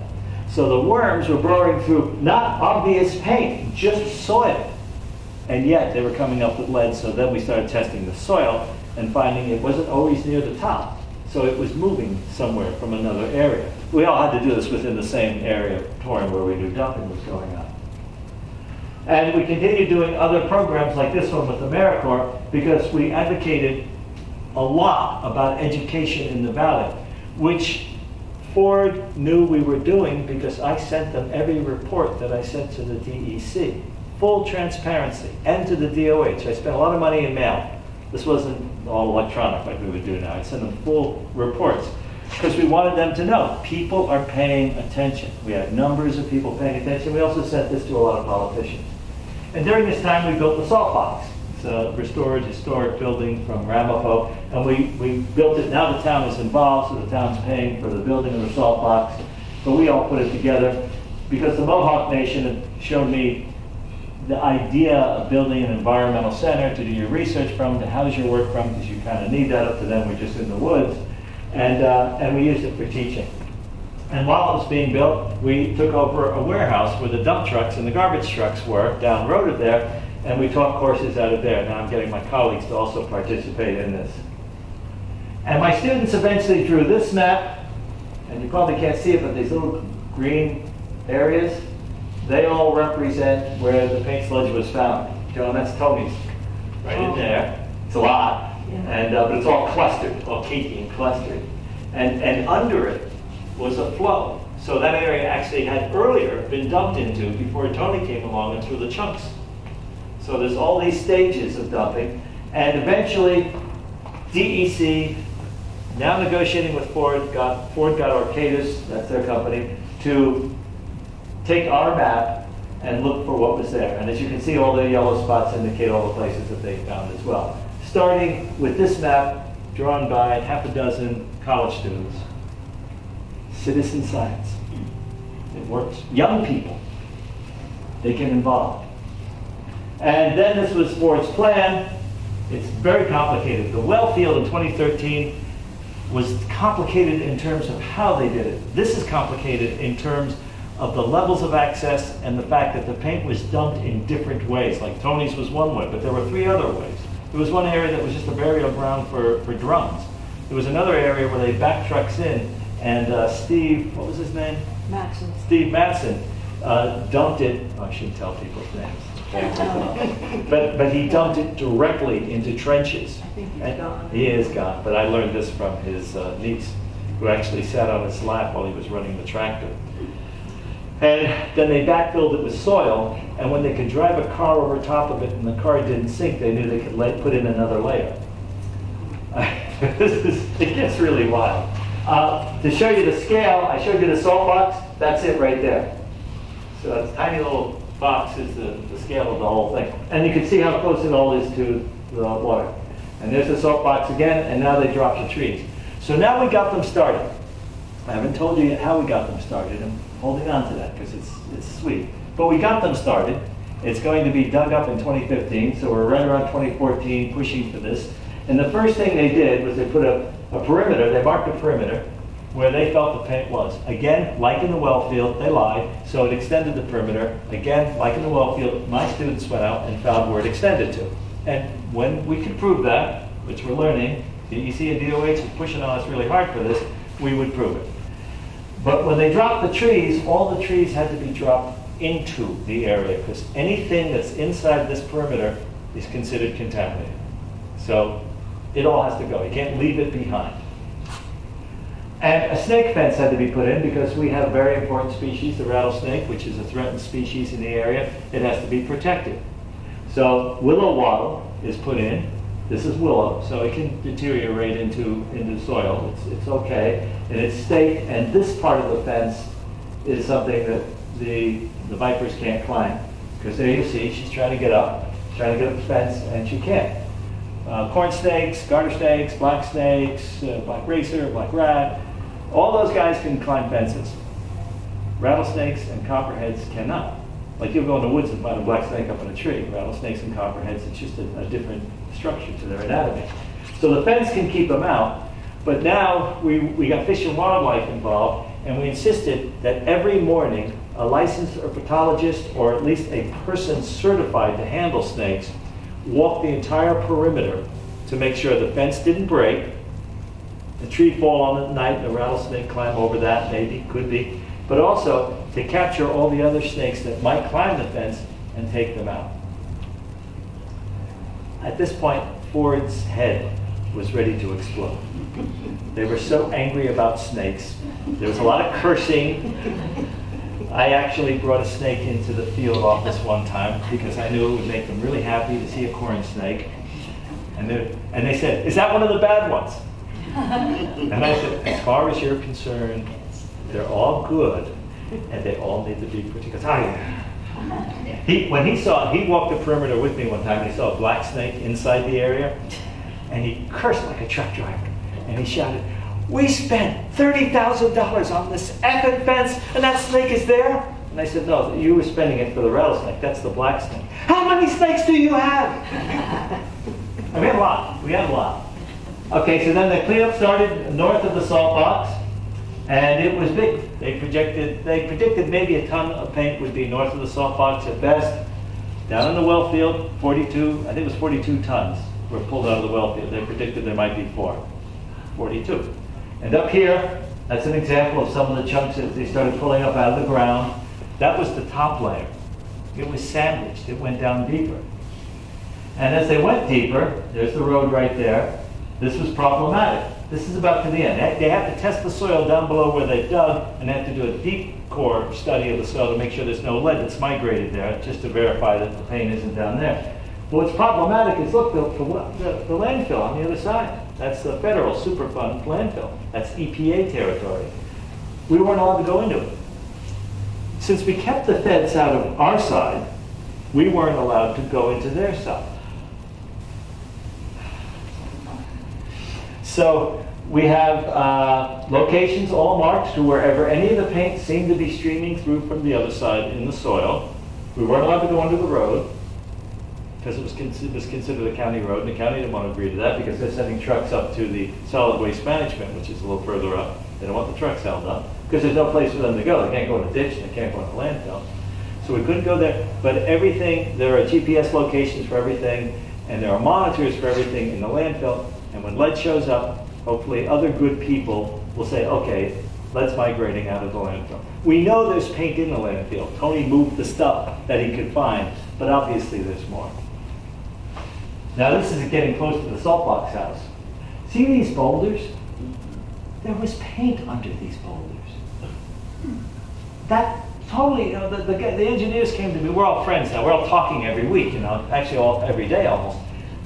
So the worms were burrowing through not obvious paint, just soil. And yet they were coming up with lead, so then we started testing the soil and finding it wasn't always near the top. So it was moving somewhere from another area. We all had to do this within the same area of Torn where we knew dumping was going on. And we continued doing other programs like this one with AmeriCorps because we advocated a lot about education in the valley, which Ford knew we were doing because I sent them every report that I sent to the DEC. Full transparency, and to the DOH. I spent a lot of money in mail. This wasn't all electronic like we would do now. I sent them full reports because we wanted them to know people are paying attention. We had numbers of people paying attention. We also sent this to a lot of politicians. And during this time, we built the salt box. It's a restored historic building from Ramapo, and we built it. Now the town is involved, so the town's paying for the building of the salt box. But we all put it together because the Mohawk Nation had shown me the idea of building an environmental center to do your research from, to house your work from, because you kind of need that. Up to then, we're just in the woods. And we used it for teaching. And while it was being built, we took over a warehouse where the dump trucks and the garbage trucks were down the road of there, and we taught courses out of there. Now I'm getting my colleagues to also participate in this. And my students eventually drew this map, and you probably can't see it, but these little green areas, they all represent where the paint sludge was found. Joan, that's Tony's, right in there. It's a lot, and but it's all clustered, all cakey and clustered. And under it was a flow. So that area actually had earlier been dumped into before Tony came along and threw the chunks. So there's all these stages of dumping, and eventually DEC, now negotiating with Ford got Arcadis, that's their company, to take our map and look for what was there. And as you can see, all the yellow spots indicate all the places that they found as well. Starting with this map drawn by half a dozen college students. Citizen science. It works. Young people, they get involved. And then this was Ford's plan. It's very complicated. The well field in 2013 was complicated in terms of how they did it. This is complicated in terms of the levels of access and the fact that the paint was dumped in different ways. Like Tony's was one way, but there were 3 other ways. There was one area that was just a burial ground for drums. There was another area where they backed trucks in, and Steve, what was his name? Matson. Steve Matson dumped it. Oh, I shouldn't tell people's names. But he dumped it directly into trenches. I think he's And gone. he is gone, but I learned this from his niece, who actually sat on his lap while he was running the tractor. And then they backfilled it with soil, and when they could drive a car over top of it and the car didn't sink, they knew they could put in another layer. It gets really wild. To show you the scale, I showed you the salt box. That's it right there. So that tiny little box is the scale of the whole thing. And you can see how close it all is to the water. And there's the salt box again, and now they drop the trees. So now we got them started. I haven't told you yet how we got them started. I'm holding on to that because it's sweet. But we got them started. It's going to be dug up in 2015, so we're right around 2014 pushing for this. And the first thing they did was they put a perimeter, they marked a perimeter where they felt the paint was. Again, like in the well field, they lied, so it extended the perimeter. Again, like in the well field, my students went out and found where it extended to. And when we could prove that, which we're learning, DEC and DOH is pushing on us really hard for this, we would prove it. But when they dropped the trees, all the trees had to be dropped into the area because anything that's inside this perimeter is considered contaminated. So it all has to go. You can't leave it behind. And a snake fence had to be put in because we have a very important species, the rattlesnake, which is a threatened species in the area. It has to be protected. So willow wattle is put in. This is willow, so it can deteriorate into soil. It's okay, and it's staked. And this part of the fence is something that the vipers can't climb because there you see she's trying to get up the fence, and she can't. Corn snakes, garter snakes, black racer, black rat, all those guys can climb fences. Rattlesnakes and copperheads cannot. Like you'll go in the woods and find a black snake up in a tree. Rattlesnakes and copperheads, it's just a different structure to their anatomy. So the fence can keep them out, but now we got Fish and Wildlife involved, and we insisted that every morning a licensed herpetologist, or at least a person certified to handle snakes, walk the entire perimeter to make sure the fence didn't break, the tree fall on at night, the rattlesnake climb over that, maybe, could be, but also to capture all the other snakes that might climb the fence and take them out. At this point, Ford's head was ready to explode. They were so angry about snakes. There was a lot of cursing. I actually brought a snake into the field office one time because I knew it would make them really happy to see a corn snake. And they said, "Is that one of the bad ones?" And I said, "As far as you're concerned, they're all good, and they all need to be protected." When he walked the perimeter with me one time, he saw a black snake inside the area, and he cursed like a truck driver, and he shouted, "We spent $30,000 on this effing fence, and that snake is there?" And I said, "No, you were spending it for the rattlesnake. That's the black snake." "How many snakes do you have?" And we had a lot. We had a lot. Okay, so then the cleanup started north of the salt box. And it was big. They predicted maybe a ton of paint would be north of the salt box at best. Down in the well field, 42, I think it was 42 tons were pulled out of the well field. They predicted there might be 42. And up here, that's an example of some of the chunks that they started pulling up out of the ground. That was the top layer. It was sandwiched. It went down deeper. And as they went deeper, there's the road right there. This was problematic. This is about to the end. They have to test the soil down below where they dug, and they have to do a deep core study of the soil to make sure there's no lead that's migrated there, just to verify that the paint isn't down there. But what's problematic is, look, the landfill on the other side. That's the federal Superfund landfill. That's EPA territory. We weren't allowed to go into it. Since we kept the feds out of our side, we weren't allowed to go into their side. So we have locations all marked to wherever any of the paint seemed to be streaming through from the other side in the soil. We weren't allowed to go under the road because it was considered a county road, and the county didn't want to agree to that because they're sending trucks up to the solid waste management, which is a little further up. They don't want the trucks held up because there's no place for them to go. They can't go in a ditch, and they can't go in a landfill. So we couldn't go there, but everything, there are GPS locations for everything, and there are monitors for everything in the landfill. And when lead shows up, hopefully other good people will say, okay, lead's migrating out of the landfill. We know there's paint in the landfill. Tony moved the stuff that he could find, but obviously there's more. Now this is getting close to the salt box house. See these boulders? There was paint under these boulders. That totally, the engineers came to me, we're all friends now, we're all talking every week, actually every day almost.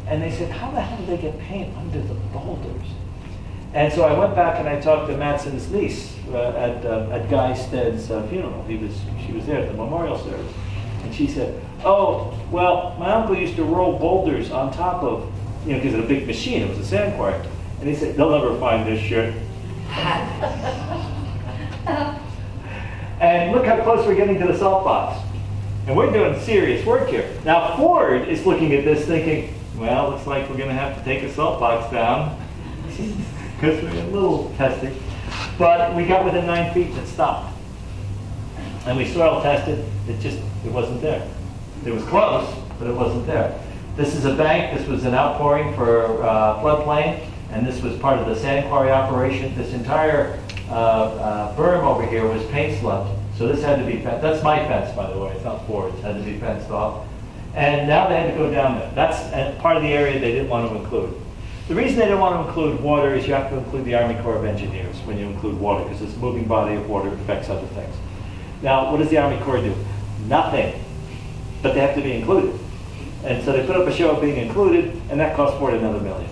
And they said, how the hell did they get paint under the boulders? And so I went back and I talked to Matson's niece at Guy Stead's funeral. She was there at the memorial service. And she said, oh, well, my uncle used to roll boulders on top of, because of a big machine, it was a sand quarry. And he said, they'll never find this shit. And look how close we're getting to the salt box. And we're doing serious work here. Now Ford is looking at this thinking, well, looks like we're going to have to take a salt box down because we're a little testing. But we got within 9 feet and it stopped. And we soil tested, it wasn't there. It was close, but it wasn't there. This is a bank, this was an outpouring for floodplain, and this was part of the sand quarry operation. This entire berm over here was paint slumped, so this had to be fenced. That's my fence, by the way, it's not Ford's, it had to be fenced off. And now they had to go down there. That's part of the area they didn't want to include. The reason they didn't want to include water is you have to include the Army Corps of Engineers when you include water, because this moving body of water affects other things. Now, what does the Army Corps do? Nothing. But they have to be included. And so they put up a show of being included, and that cost Ford another $1 million.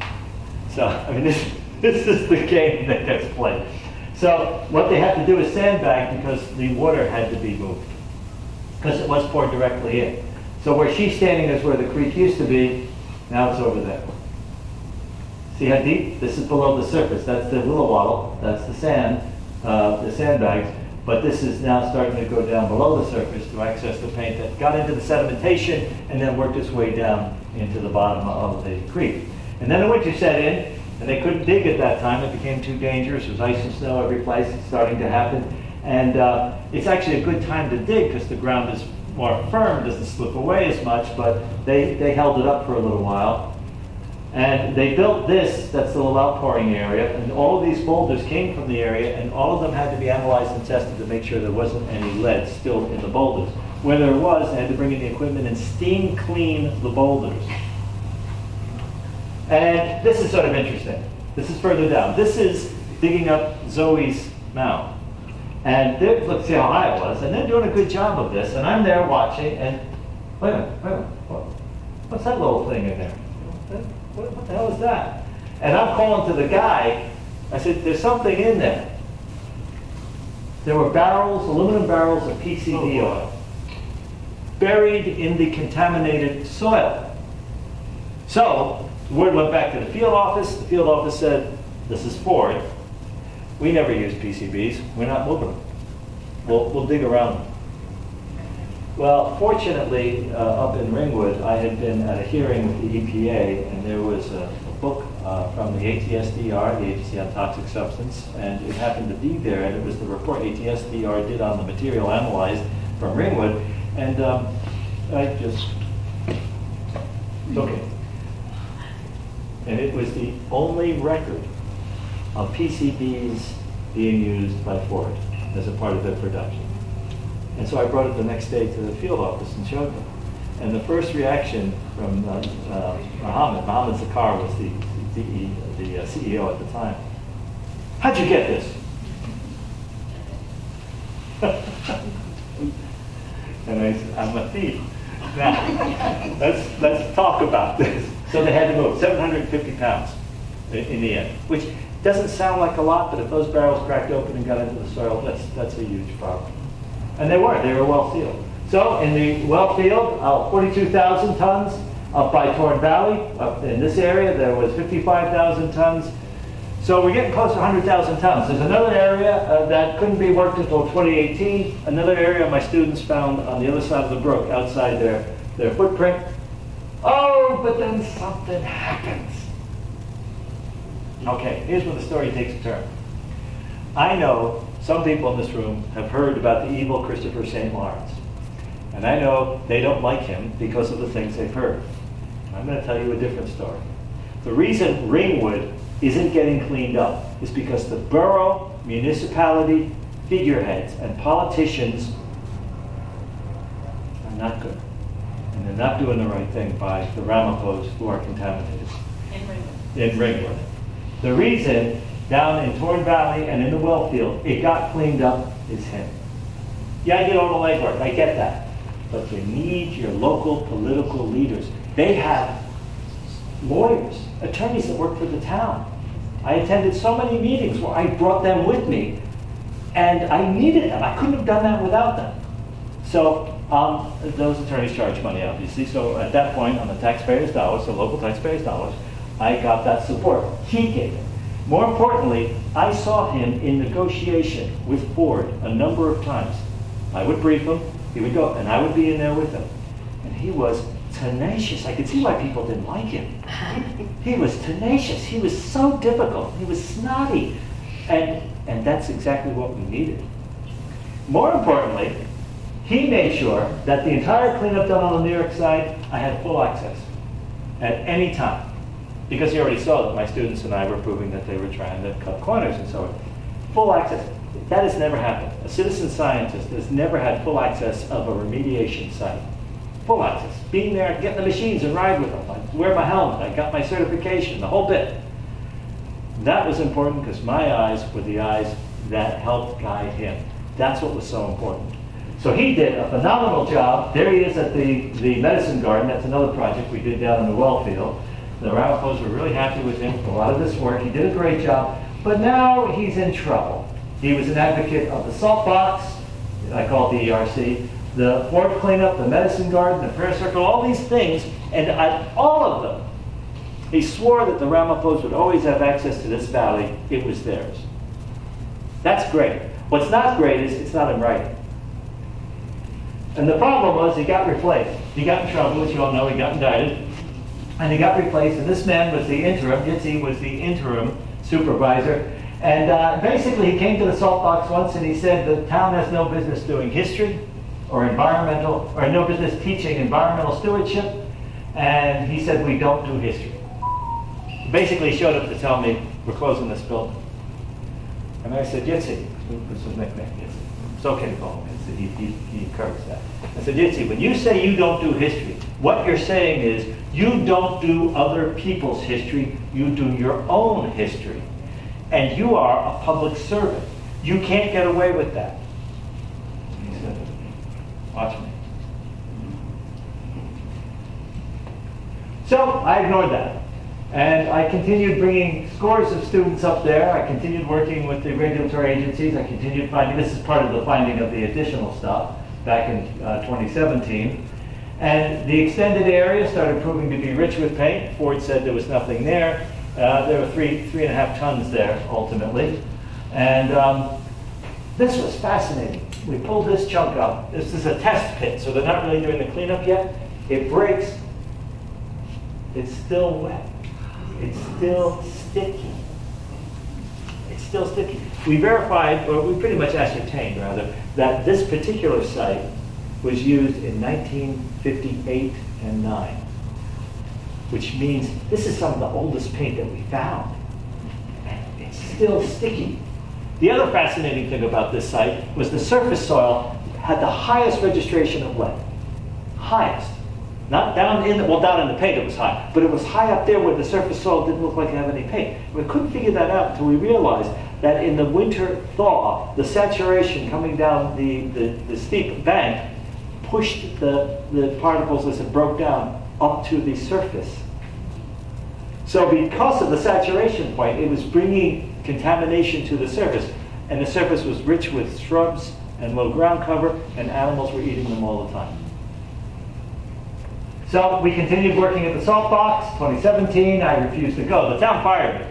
So, I mean, this is the game that gets played. So what they had to do is sandbag because the water had to be moved, because it was poured directly in. So where she's standing is where the creek used to be, now it's over there. See how deep? This is below the surface. That's the willow wattle, that's the sand, the sandbags. But this is now starting to go down below the surface to access the paint that got into the sedimentation and then worked its way down into the bottom of the creek. And then the winter set in, and they couldn't dig at that time. It became too dangerous. There was ice and snow every place. It's starting to happen. And it's actually a good time to dig because the ground is more firm, doesn't slip away as much, but they held it up for a little while. And they built this, that's the little outpouring area, and all of these boulders came from the area, and all of them had to be analyzed and tested to make sure there wasn't any lead still in the boulders. Where there was, they had to bring in the equipment and steam clean the boulders. And this is sort of interesting. This is further down. This is digging up Zoe's mound. And let's see how high it was, and they're doing a good job of this, and I'm there watching, and wait a minute, what's that little thing in there? What the hell is that? And I'm calling to the guy. I said, there's something in there. There were barrels, aluminum barrels of PCB oil buried in the contaminated soil. So, word went back to the field office. The field office said, this is Ford. We never use PCBs. We're not moving them. We'll dig around them. Well, fortunately, up in Ringwood, I had been at a hearing with the EPA, and there was a book from the ATSDR, the Agency on Toxic Substance, and it happened to be there, and it was the report ATSDR did on the material analyzed from Ringwood, and it's okay. And it was the only record of PCBs being used by Ford as a part of their production. And so I brought it the next day to the field office and showed them. And the first reaction from Mohammed Zakar was the CEO at the time. How'd you get this? And I said, I'm a thief. Now, let's talk about this. So they had to move 750 pounds in the end, which doesn't sound like a lot, but if those barrels cracked open and got into the soil, that's a huge problem. And they were well sealed. So in the well field, 42,000 tons up by Torn Valley. Up in this area, there was 55,000 tons. So we're getting close to 100,000 tons. There's another area that couldn't be worked until 2018. Another area my students found on the other side of the brook outside their footprint. Oh, but then something happens. Okay, here's where the story takes a turn. I know some people in this room have heard about the evil Christopher St. Lawrence. And I know they don't like him because of the things they've heard. I'm going to tell you a different story. The reason Ringwood isn't getting cleaned up is because the borough, municipality, figureheads, and politicians are not good. And they're not doing the right thing by the Ramaphosa who are contaminated. In Ringwood. The reason down in Torn Valley and in the well field it got cleaned up is him. Yeah, I did all the legwork, I get that. But you need your local political leaders. They have lawyers, attorneys that work for the town. I attended so many meetings where I brought them with me, and I needed them. I couldn't have done that without them. So those attorneys charge money, obviously. So at that point, on the taxpayers' dollars, the local taxpayers' dollars, I got that support. He gave it. More importantly, I saw him in negotiation with Ford a number of times. I would brief him, he would go, and I would be in there with him. And he was tenacious. I could see why people didn't like him. He was tenacious. He was so difficult. He was snotty. And that's exactly what we needed. More importantly, he made sure that the entire cleanup done on the New York side, I had full access at any time. Because he already saw that my students and I were proving that they were trying to cut corners and so on. Full access. That has never happened. A citizen scientist has never had full access of a remediation site. Full access. Being there, getting the machines and ride with them. I wear my helmet. I got my certification, the whole bit. That was important because my eyes were the eyes that helped guide him. That's what was so important. So he did a phenomenal job. There he is at the medicine garden. That's another project we did down in the well field. The Ramaphosa were really happy with him for a lot of this work. He did a great job. But now he's in trouble. He was an advocate of the salt box, I call it the ERC, the Ford cleanup, the medicine garden, the prayer circle, all these things, and at all of them, he swore that the Ramaphosa would always have access to this valley. It was theirs. That's great. What's not great is it's not in writing. And the problem was he got replaced. He got in trouble, as you all know, he got indicted, and he got replaced, and this man was the interim, Yitzi was the interim supervisor. And basically he came to the salt box once and he said the town has no business doing history or environmental, or no business teaching environmental stewardship. And he said, we don't do history. He basically showed up to tell me, we're closing this building. And I said, Yitzi, this is his nickname, Yitzi. It's okay to call him Yitzi, he encouraged that. I said, Yitzi, when you say you don't do history, what you're saying is you don't do other people's history, you do your own history. And you are a public servant. You can't get away with that. He said, watch me. So I ignored that. And I continued bringing scores of students up there. I continued working with the regulatory agencies. I continued finding, this is part of the finding of the additional stuff back in 2017. And the extended area started proving to be rich with paint. Ford said there was nothing there. There were 3.5 tons there, ultimately. And this was fascinating. We pulled this chunk up. This is a test pit, so they're not really doing the cleanup yet. It breaks. It's still wet. it's still sticky. It's still sticky. We verified, or we pretty much ascertained rather, that this particular site was used in 1958 and 9, which means this is some of the oldest paint that we found. And it's still sticky. The other fascinating thing about this site was the surface soil had the highest registration of lead. Highest. Not down in the, well, down in the paint it was high, but it was high up there where the surface soil didn't look like it had any paint. We couldn't figure that out until we realized that in the winter thaw, the saturation coming down the steep bank pushed the particles as it broke down up to the surface. So because of the saturation point, it was bringing contamination to the surface, and the surface was rich with shrubs and low ground cover, and animals were eating them all the time. So we continued working at the salt box. 2017, I refused to go. The town fired me.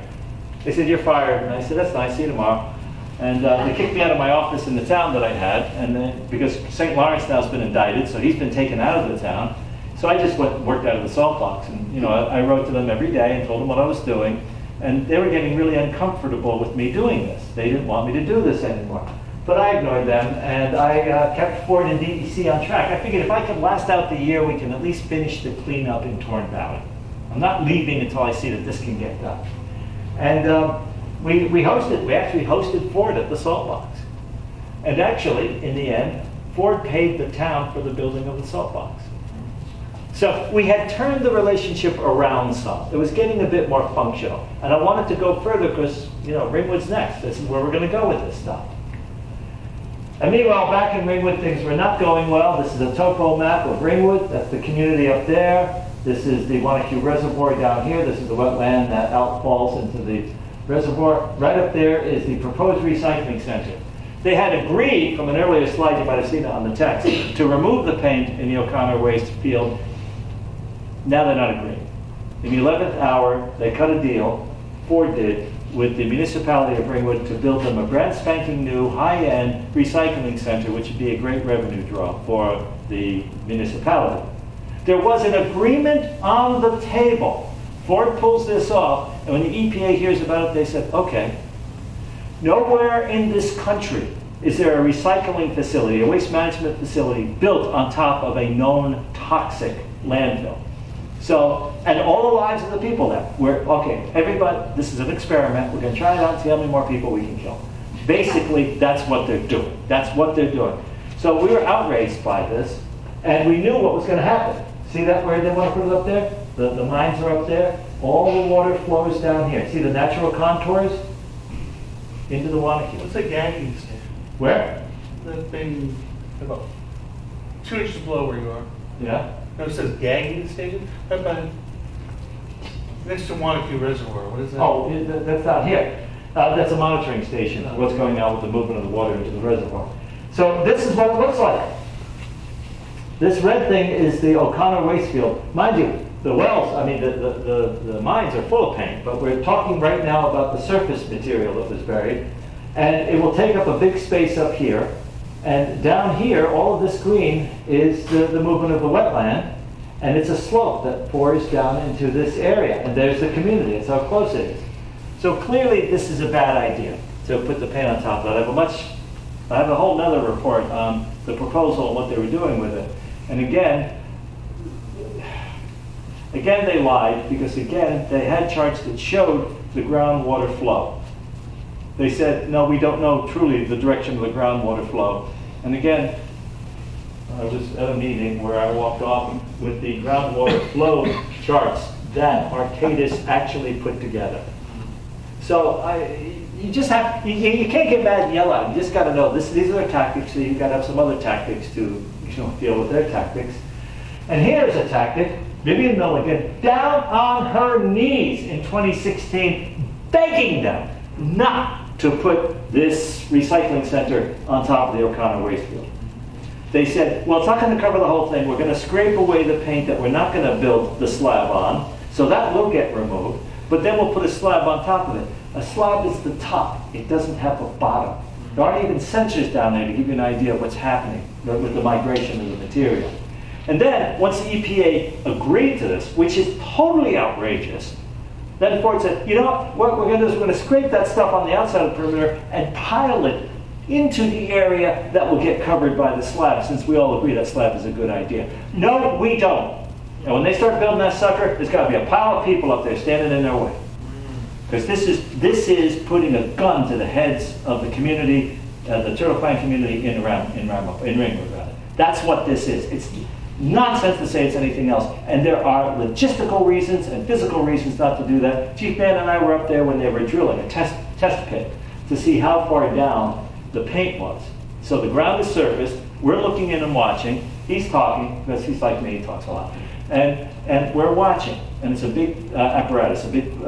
They said, "You're fired." And I said, "That's nice, see you tomorrow." And they kicked me out of my office in the town that I had, and then because St. Lawrence now has been indicted, so he's been taken out of the town. So I just worked out of the salt box, and I wrote to them every day and told them what I was doing, and they were getting really uncomfortable with me doing this. They didn't want me to do this anymore. But I ignored them, and I kept Ford and DEC on track. I figured if I could last out the year, we can at least finish the cleanup in Torn Valley. I'm not leaving until I see that this can get done. And we actually hosted Ford at the salt box. And actually, in the end, Ford paid the town for the building of the salt box. So we had turned the relationship around some. It was getting a bit more functional. And I wanted to go further because, Ringwood's next. This is where we're going to go with this stuff. And meanwhile, back in Ringwood, things were not going well. This is a topo map of Ringwood. That's the community up there. This is the Wanacue Reservoir down here. This is the wetland that outfalls into the reservoir. Right up there is the proposed recycling center. They had agreed, from an earlier slide, you might have seen it on the text, to remove the paint in the O'Connor waste field. Now they're not agreeing. In the 11th hour, they cut a deal, Ford did, with the municipality of Ringwood to build them a brand spanking new high-end recycling center, which would be a great revenue draw for the municipality. There was an agreement on the table. Ford pulls this off, and when the EPA hears about it, they said, okay, nowhere in this country is there a recycling facility, a waste management facility built on top of a known toxic landfill. So, and all the lives of the people there, okay, everybody, this is an experiment, we're going to try it out and see how many more people we can kill. Basically, that's what they're doing. That's what they're doing. So we were outraged by this, and we knew what was going to happen. See that where they want to put it up there? The mines are up there. All the water flows down here. See the natural contours? Into the Wanacue. What's that gagging station? Where? That thing about 2 inches below where you are. Yeah. No, it says gagging station? Right by, next to Wanacue Reservoir. What is that? Oh, that's down here. That's a monitoring station. What's going on with the movement of the water into the reservoir. So this is what it looks like. This red thing is the O'Connor waste field. Mind you, the wells, I mean, the mines are full of paint, but we're talking right now about the surface material that was buried. And it will take up a big space up here. And down here, all of this green is the movement of the wetland. And it's a slope that pours down into this area. And there's the community. That's how close it is. So clearly, this is a bad idea to put the paint on top of that. I have a whole other report on the proposal and what they were doing with it. And again, they lied because, again, they had charts that showed the groundwater flow. They said, no, we don't know truly the direction of the groundwater flow. And again, I was at a meeting where I walked off with the groundwater flow charts that Arcadis actually put together. So you just have, you can't get mad and yell at them. You just got to know these are their tactics, so you've got to have some other tactics to deal with their tactics. And here's a tactic. Vivian Milligan, down on her knees in 2016, begging them not to put this recycling center on top of the O'Connor waste field. They said, well, it's not going to cover the whole thing. We're going to scrape away the paint that we're not going to build the slab on, so that will get removed, but then we'll put a slab on top of it. A slab is the top. It doesn't have a bottom. There aren't even sensors down there to give you an idea of what's happening with the migration of the material. And then, once the EPA agreed to this, which is totally outrageous, Then Ford said, you know what we're going to do is we're going to scrape that stuff on the outside of the perimeter and pile it into the area that will get covered by the slab, since we all agree that slab is a good idea. No, we don't. And when they start building that sucker, there's got to be a pile of people up there standing in their way. Because this is putting a gun to the heads of the community, the turtle clan community in Ringwood, rather. That's what this is. It's nonsense to say it's anything else. And there are logistical reasons and physical reasons not to do that. Chief Man and I were up there when they were drilling a test pit to see how far down the paint was. So the ground is surfaced. We're looking in and watching. He's talking, because he's like me, he talks a lot. And we're watching. And it's a big apparatus, a big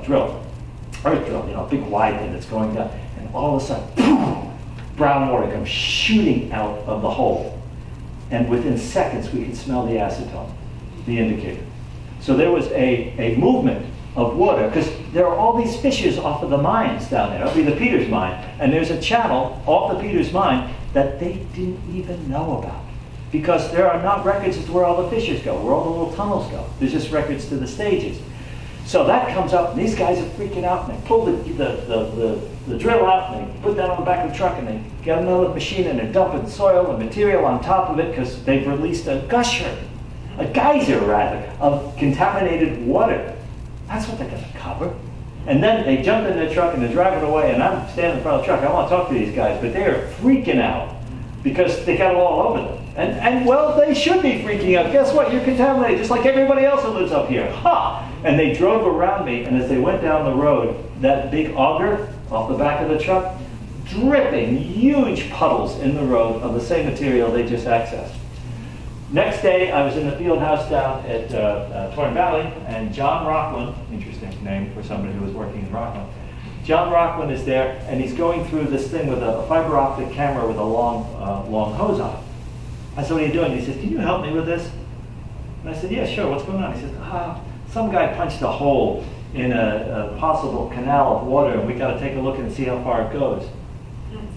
drill, earth drill, a big wide thing that's going down. And all of a sudden, boom, brown water comes shooting out of the hole. And within seconds, we could smell the acetone, the indicator. So there was a movement of water, because there are all these fissures off of the mines down there. It'll be the Peters mine. And there's a channel off the Peters mine that they didn't even know about. Because there are not records as to where all the fissures go, where all the little tunnels go. There's just records to the stages. So that comes up, and these guys are freaking out, and they pull the drill out, and they put that on the back of the truck, and they get another machine, and they're dumping soil and material on top of it, because they've released a gusher, a geyser rather, of contaminated water. That's what they're going to cover. And then they jump in their truck, and they're driving away, and I'm standing in front of the truck. I want to talk to these guys, but they are freaking out, because they got it all over them. And well, they should be freaking out. Guess what? You're contaminated, just like everybody else who lives up here. Ha! And they drove around me, and as they went down the road, that big auger off the back of the truck, dripping huge puddles in the road of the same material they just accessed. Next day, I was in the field house down at Torrent Valley, and John Rockland, interesting name for somebody who was working in Rockland, John Rockland is there, and he's going through this thing with a fiber optic camera with a long hose on it. I said, what are you doing? He says, can you help me with this? And I said, yeah, sure, what's going on? He says, some guy punched a hole in a possible canal of water, and we got to take a look and see how far it goes.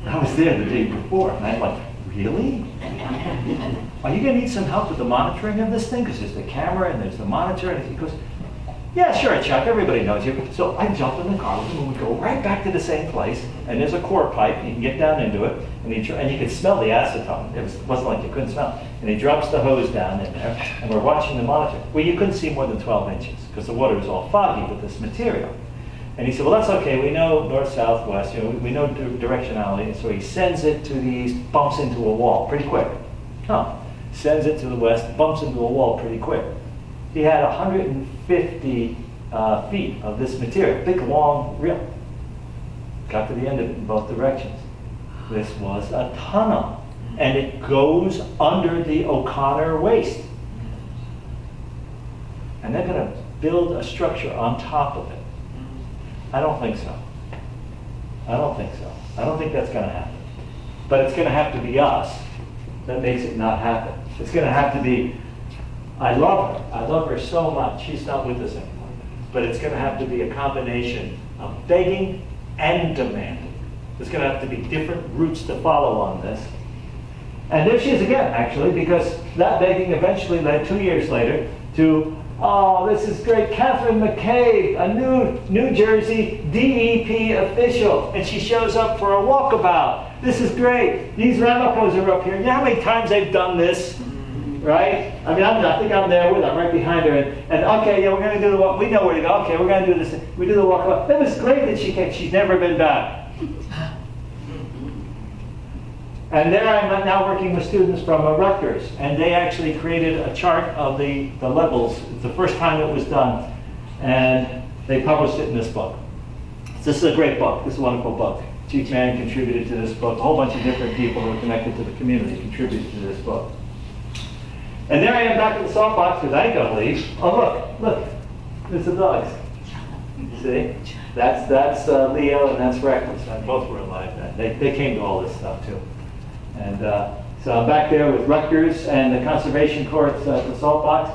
I was there the day before, and I'm like, really? Are you going to need some help with the monitoring of this thing? Because there's the camera and there's the monitor, and he goes, yeah, sure, Chuck, everybody knows you. So I jumped in the car with him, and we go right back to the same place, and there's a core pipe, you can get down into it, and you could smell the acetone. It wasn't like you couldn't smell it. And he drops the hose down in there, and we're watching the monitor. Well, you couldn't see more than 12 inches, because the water was all foggy with this material. And he said, well, that's okay, we know north, south, west, we know directionality, and so he sends it to the east, bumps into a wall pretty quick. Sends it to the west, bumps into a wall pretty quick. He had 150 feet of this material, big long reel. Got to the end of it in both directions. This was a tunnel, and it goes under the O'Connor waste. And they're going to build a structure on top of it. I don't think so. I don't think so. I don't think that's going to happen. But it's going to have to be us that makes it not happen. It's going to have to be, I love her. I love her so much. She's not with us anymore. But it's going to have to be a combination of begging and demanding. There's going to have to be different routes to follow on this. And there she is again, actually, because that begging eventually led 2 years later to, oh, this is great, Catherine McCabe, a New Jersey DEP official, and she shows up for a walkabout. This is great. These Ramapos are up here. You know how many times they've done this? Right? I mean, I think I'm there with her, I'm right behind her, and okay, yeah, we're going to do the walk. We know where to go. Okay, we're going to do this. We do the walkabout. It was great that she came. She's never been back. And there I'm now working with students from Rutgers, and they actually created a chart of the levels. It's the first time it was done, and they published it in this book. This is a great book. This is a wonderful book. Chief Mann contributed to this book. A whole bunch of different people who are connected to the community contributed to this book. And there I am back at the salt box because I ain't gonna leave. Oh look, there's the dogs. See, that's Leo and that's Reckless. Both were alive then. They came to all this stuff too. And so I'm back there with Rutgers and the conservation courts at the salt box.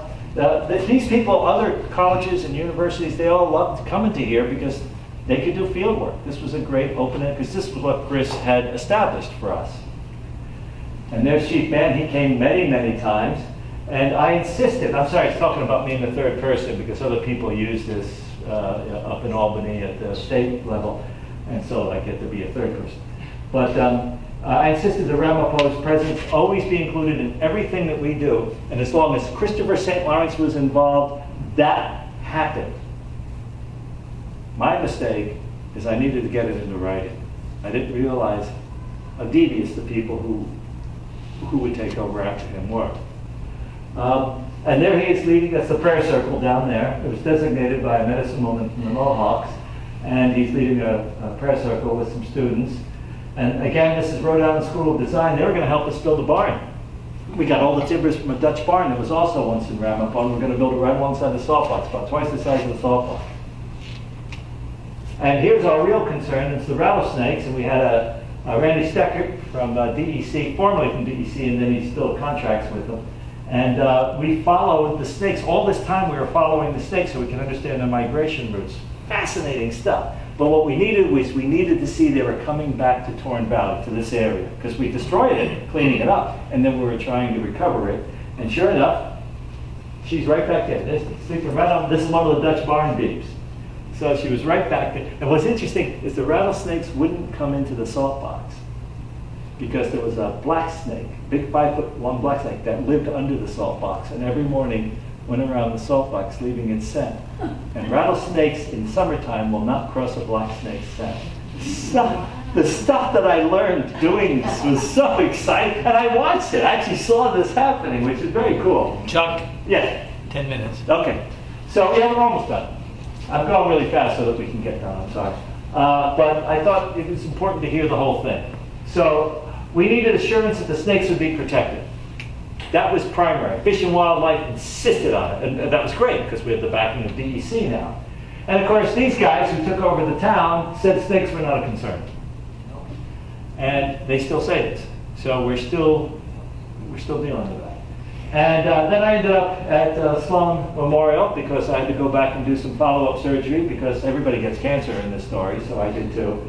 These people, other colleges and universities, they all loved coming to here because they could do field work. This was a great opening because this was what Chris had established for us. And there's Chief Mann. He came many, many times. And I insisted, I'm sorry, it's talking about me in the third person because other people use this up in Albany at the state level, and so I get to be a third person. But I insisted the Ramapo's presence always be included in everything that we do, and as long as Christopher St. Lawrence was involved, that happened. My mistake is I needed to get it into writing. I didn't realize how devious the people who would take over after him were. And there he is leading, that's the prayer circle down there. It was designated by a medicine woman from the Mohawks, and he's leading a prayer circle with some students. And again, this is Rhode Island School of Design. They were going to help us build a barn. We got all the timbers from a Dutch barn that was also once in Ramapo, and we're going to build it right alongside the salt box, about twice the size of the salt box. And here's our real concern, it's the rattlesnakes, and we had a Randy Stecker from DEC, formerly from DEC, and then he still contracts with them. And we followed the snakes. All this time we were following the snakes so we can understand their migration routes. Fascinating stuff. But what we needed was we needed to see they were coming back to Torn Valley, to this area, because we destroyed it, cleaning it up, and then we were trying to recover it. And sure enough, she's right back there. Sleeping right on, this is one of the Dutch barn beeps. So she was right back there. And what's interesting is the rattlesnakes wouldn't come into the salt box because there was a black snake, big 5-foot-long black snake that lived under the salt box, and every morning went around the salt box leaving its scent. And rattlesnakes in summertime will not cross a black snake's scent. The stuff that I learned doing this was so exciting, and I watched it. I actually saw this happening, which is very cool. Chuck, Yes. 10 minutes. Okay. So yeah, we're almost done. I'm going really fast so that we can get done, I'm sorry. But I thought it was important to hear the whole thing. So we needed assurance that the snakes would be protected. That was primary. Fish and Wildlife insisted on it, and that was great because we had the backing of DEC now. And of course, these guys who took over the town said snakes were not a concern. And they still say this. So we're still dealing with that. And then I ended up at Sloan Memorial because I had to go back and do some follow-up surgery because everybody gets cancer in this story, so I did too.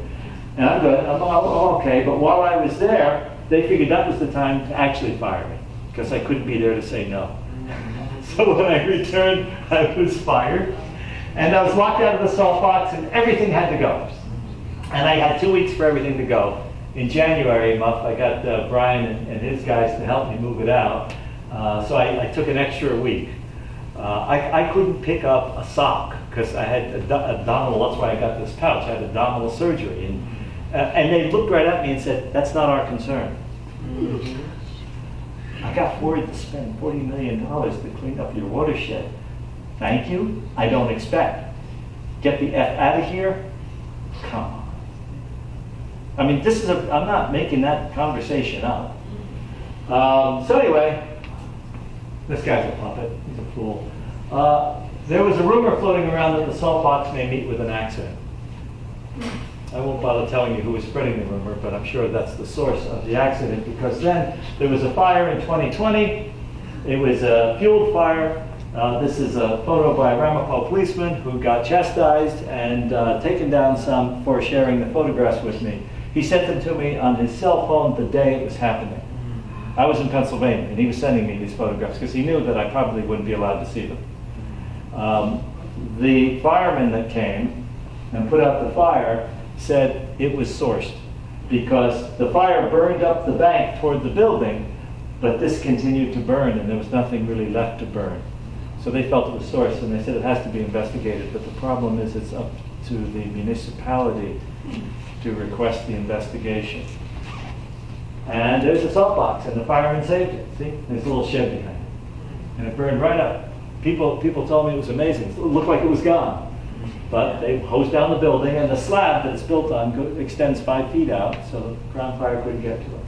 And I'm good, I'm okay, but while I was there, they figured that was the time to actually fire me because I couldn't be there to say no. So when I returned, I was fired. And I was locked out of the salt box and everything had to go. And I had 2 weeks for everything to go. In January month, I got Brian and his guys to help me move it out. So I took an extra week. I couldn't pick up a sock because I had abdominal, that's why I got this pouch, I had abdominal surgery. And they looked right at me and said, that's not our concern. I got worried to spend $40 million to clean up your watershed. Thank you, I don't expect. Get the F out of here? Come on. I mean, I'm not making that conversation up. So anyway, this guy's a puppet, he's a fool. There was a rumor floating around that the salt box may meet with an accident. I won't bother telling you who was spreading the rumor, but I'm sure that's the source of the accident because then there was a fire in 2020. It was a fueled fire. This is a photo by a Ramapo policeman who got chastised and taken down some for sharing the photographs with me. He sent them to me on his cell phone the day it was happening. I was in Pennsylvania, and he was sending me these photographs because he knew that I probably wouldn't be allowed to see them. The fireman that came and put out the fire said it was sourced because the fire burned up the bank toward the building, but this continued to burn, and there was nothing really left to burn. So they felt it was sourced, and they said it has to be investigated, but the problem is it's up to the municipality to request the investigation. And there's a salt box, and the fireman saved it. See, there's a little shed behind it. And it burned right up. People told me it was amazing. It looked like it was gone. But they hosed down the building, and the slab that it's built on extends 5 feet out, so the ground fire couldn't get to it.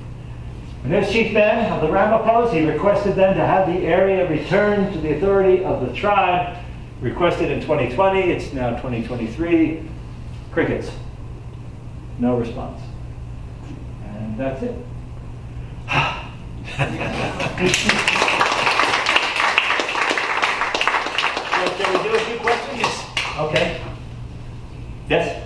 And there's Chief Ben of the Ramapos. He requested then to have the area returned to the authority of the tribe. Requested in 2020, it's now 2023. Crickets. No response. And that's it. So can we do a few questions? Yes. Okay. Yes?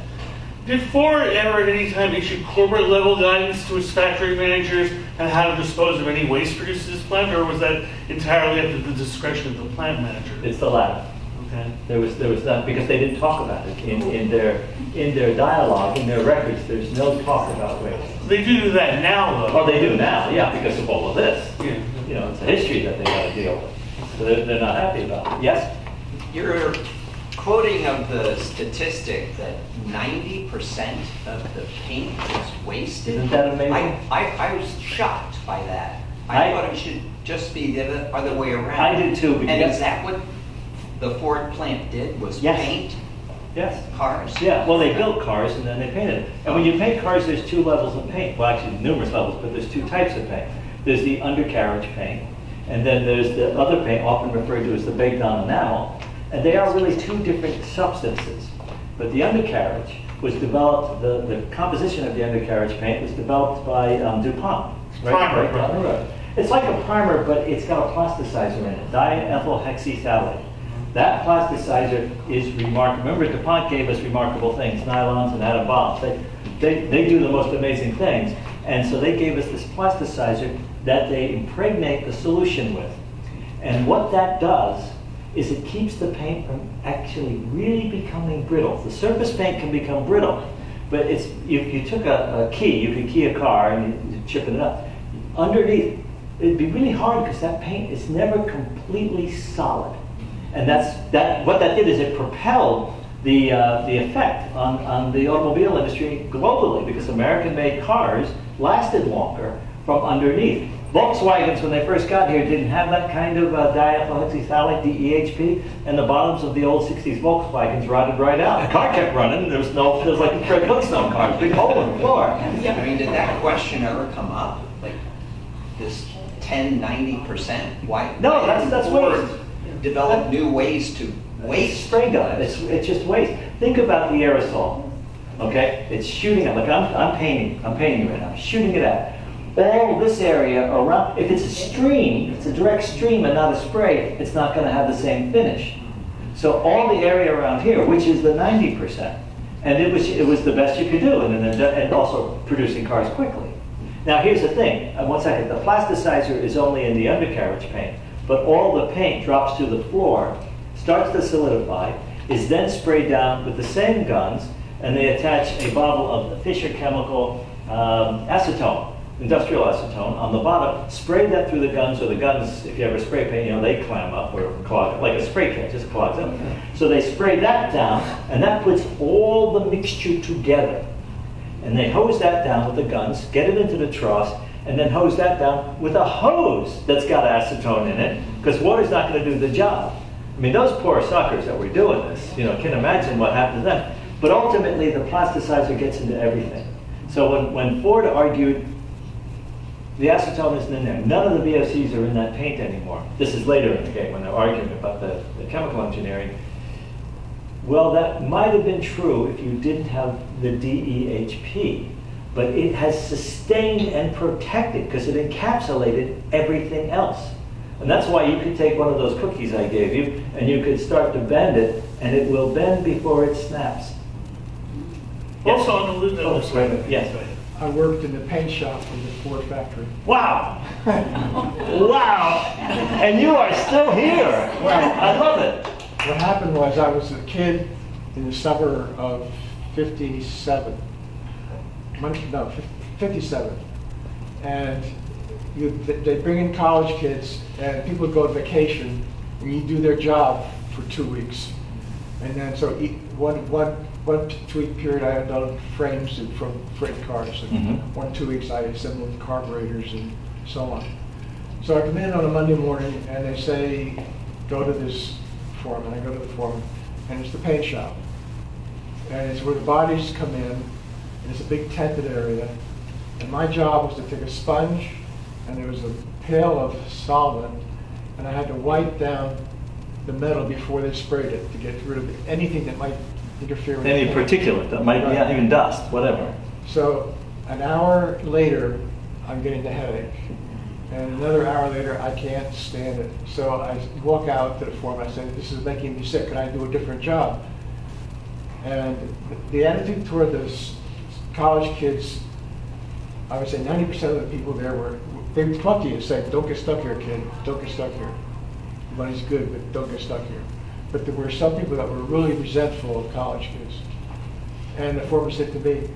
Did Ford ever at any time issue corporate level guidance to its factory managers on how to dispose of any waste produced at this plant, or was that entirely up to the discretion of the plant manager? It's the latter. Okay. There was not, because they didn't talk about it in their dialogue, in their records, there's no talk about waste. They do that now, though. Oh, they do now, yeah, because of all of this. Yeah. You know, it's a history that they gotta deal with. So they're not happy about it. Yes? You're quoting of the statistic that 90% of the paint is wasted. Isn't that amazing? I was shocked by that. I- I thought it should just be the other way around. I did too, And because- is that what the Ford plant did, was Yes. paint Yes. cars? Yeah, well, they built cars and then they painted it. And when you paint cars, there's two levels of paint. Well, actually, numerous levels, but there's two types of paint. There's the undercarriage paint, and then there's the other paint, often referred to as the baked on enamel. And they are really two different substances. But the undercarriage was developed, the composition of the undercarriage paint was developed by DuPont. Primer, Right down the road. It's like a primer, but it's got a plasticizer in it, diethyl hexyphthalate. That plasticizer is remarkable. Remember, DuPont gave us remarkable things, nylons and atom bombs. They do the most amazing things. And so they gave us this plasticizer that they impregnate the solution with. And what that does is it keeps the paint from actually really becoming brittle. The surface paint can become brittle, but it's, if you took a key, you could key a car and you chip it up. Underneath, it'd be really hard because that paint is never completely solid. And what that did is it propelled the effect on the automobile industry globally, because American-made cars lasted longer from underneath. Volkswagens, when they first got here, didn't have that kind of diethyl hexyphthalate, DEHP, and the bottoms of the old 60s Volkswagens rotted right out. The car kept running, there was like a Fred Flintstone car, big hole in the floor. I mean, did that question ever come up? Like this 10-90%? Why? No, why that's didn't Ford waste. develop new ways to It's waste? spray gun. It's just waste. Think about the aerosol. Okay, it's shooting up. Like I'm painting right now. I'm shooting it out. All this area around. If it's a stream, it's a direct stream and not a spray. It's not going to have the same finish. So all the area around here, which is the 90%, and it was the best you could do, and also producing cars quickly. Now here's the thing. 1 second. The plasticizer is only in the undercarriage paint, but all the paint drops to the floor, starts to solidify, is then sprayed down with the same guns, and they attach a bottle of the Fisher Chemical acetone, industrial acetone, on the bottom, spray that through the guns, or the guns, if you ever spray paint, you know, they clam up or clog, like a spray can, just clogs up. So they spray that down, and that puts all the mixture together. And they hose that down with the guns, get it into the troughs, and then hose that down with a hose that's got acetone in it, because water's not going to do the job. I mean, those poor suckers that were doing this, you know, can imagine what happened to them. But ultimately, the plasticizer gets into everything. So when Ford argued, the acetone isn't in there, none of the VOCs are in that paint anymore. This is later in the game when they're arguing about the chemical engineering. Well, that might have been true if you didn't have the DEHP, but it has sustained and protected because it encapsulated everything else. And that's why you could take one of those cookies I gave you and you could start to bend it, and it will bend before it snaps. Yes. Also on the lid, Oh, wait a minute. Yes, go ahead. I worked in the paint shop in the Ford factory. Wow! Wow! And you are still here! I love it! What happened was I was a kid in the summer of 57. No, 57. And they bring in college kids, and people go on vacation, and you do their job for 2 weeks. And then so one 2-week period I had done frames from freight cars, and 1 2 weeks I assembled carburetors and so on. So I come in on a Monday morning, and they say, go to this foreman. I go to the foreman, and it's the paint shop. And it's where the bodies come in, and it's a big tented area. And my job was to take a sponge, and there was a pail of solvent, and I had to wipe down the metal before they sprayed it to get rid of anything that might interfere with Any the paint. particulate that might, yeah, even dust, whatever. So an hour later, I'm getting the headache. And another hour later, I can't stand it. So I walk out to the foreman. I say, this is making me sick. Can I do a different job? And the attitude toward those college kids, I would say 90% of the people there they would talk to you and say, don't get stuck here, kid. Don't get stuck here. Money's good, but don't get stuck here. but there were some people that were really resentful of college kids. And the foreman said to me,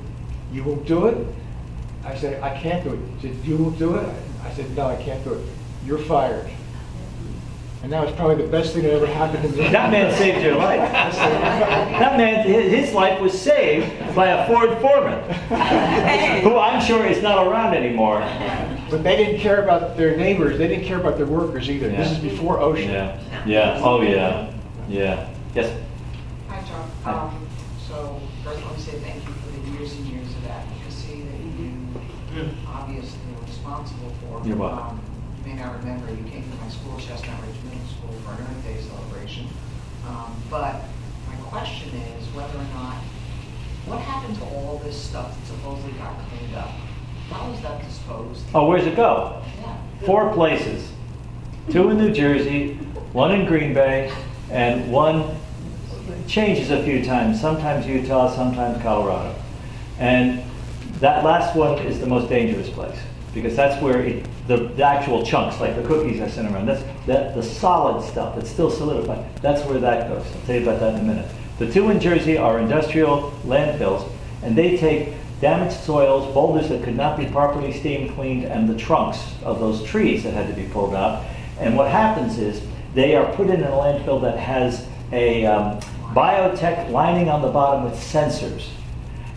"You won't do it?" I said, "I can't do it." He said, "You won't do it?" I said, "No, I can't do it. You're fired." And that was probably the best thing that ever happened to me. That man saved your life. That man, his life was saved by a Ford foreman, who I'm sure is not around anymore. But they didn't care about their neighbors. They didn't care about their workers either. This is before OSHA. Yeah, yeah, oh yeah, yeah. Yes? Hi, John. So first I want to say thank you for the years and years of advocacy that you obviously were responsible for. You're welcome. You may not remember, you came to my school, Chestnut Ridge Middle School, for our Earth Day celebration. But my question is whether or not, what happened to all this stuff that supposedly got cleaned up? How was that disposed? Oh, where's it go? Yeah. 4 places. 2 in New Jersey, 1 in Green Bay, and 1 changes a few times, sometimes Utah, sometimes Colorado. And that last one is the most dangerous place, because that's where the actual chunks, like the cookies I sent around, the solid stuff that's still solidified, that's where that goes. I'll tell you about that in a minute. The 2 in Jersey are industrial landfills, and they take damaged soils, boulders that could not be properly steam cleaned, and the trunks of those trees that had to be pulled out. And what happens is they are put in a landfill that has a biotech lining on the bottom with sensors.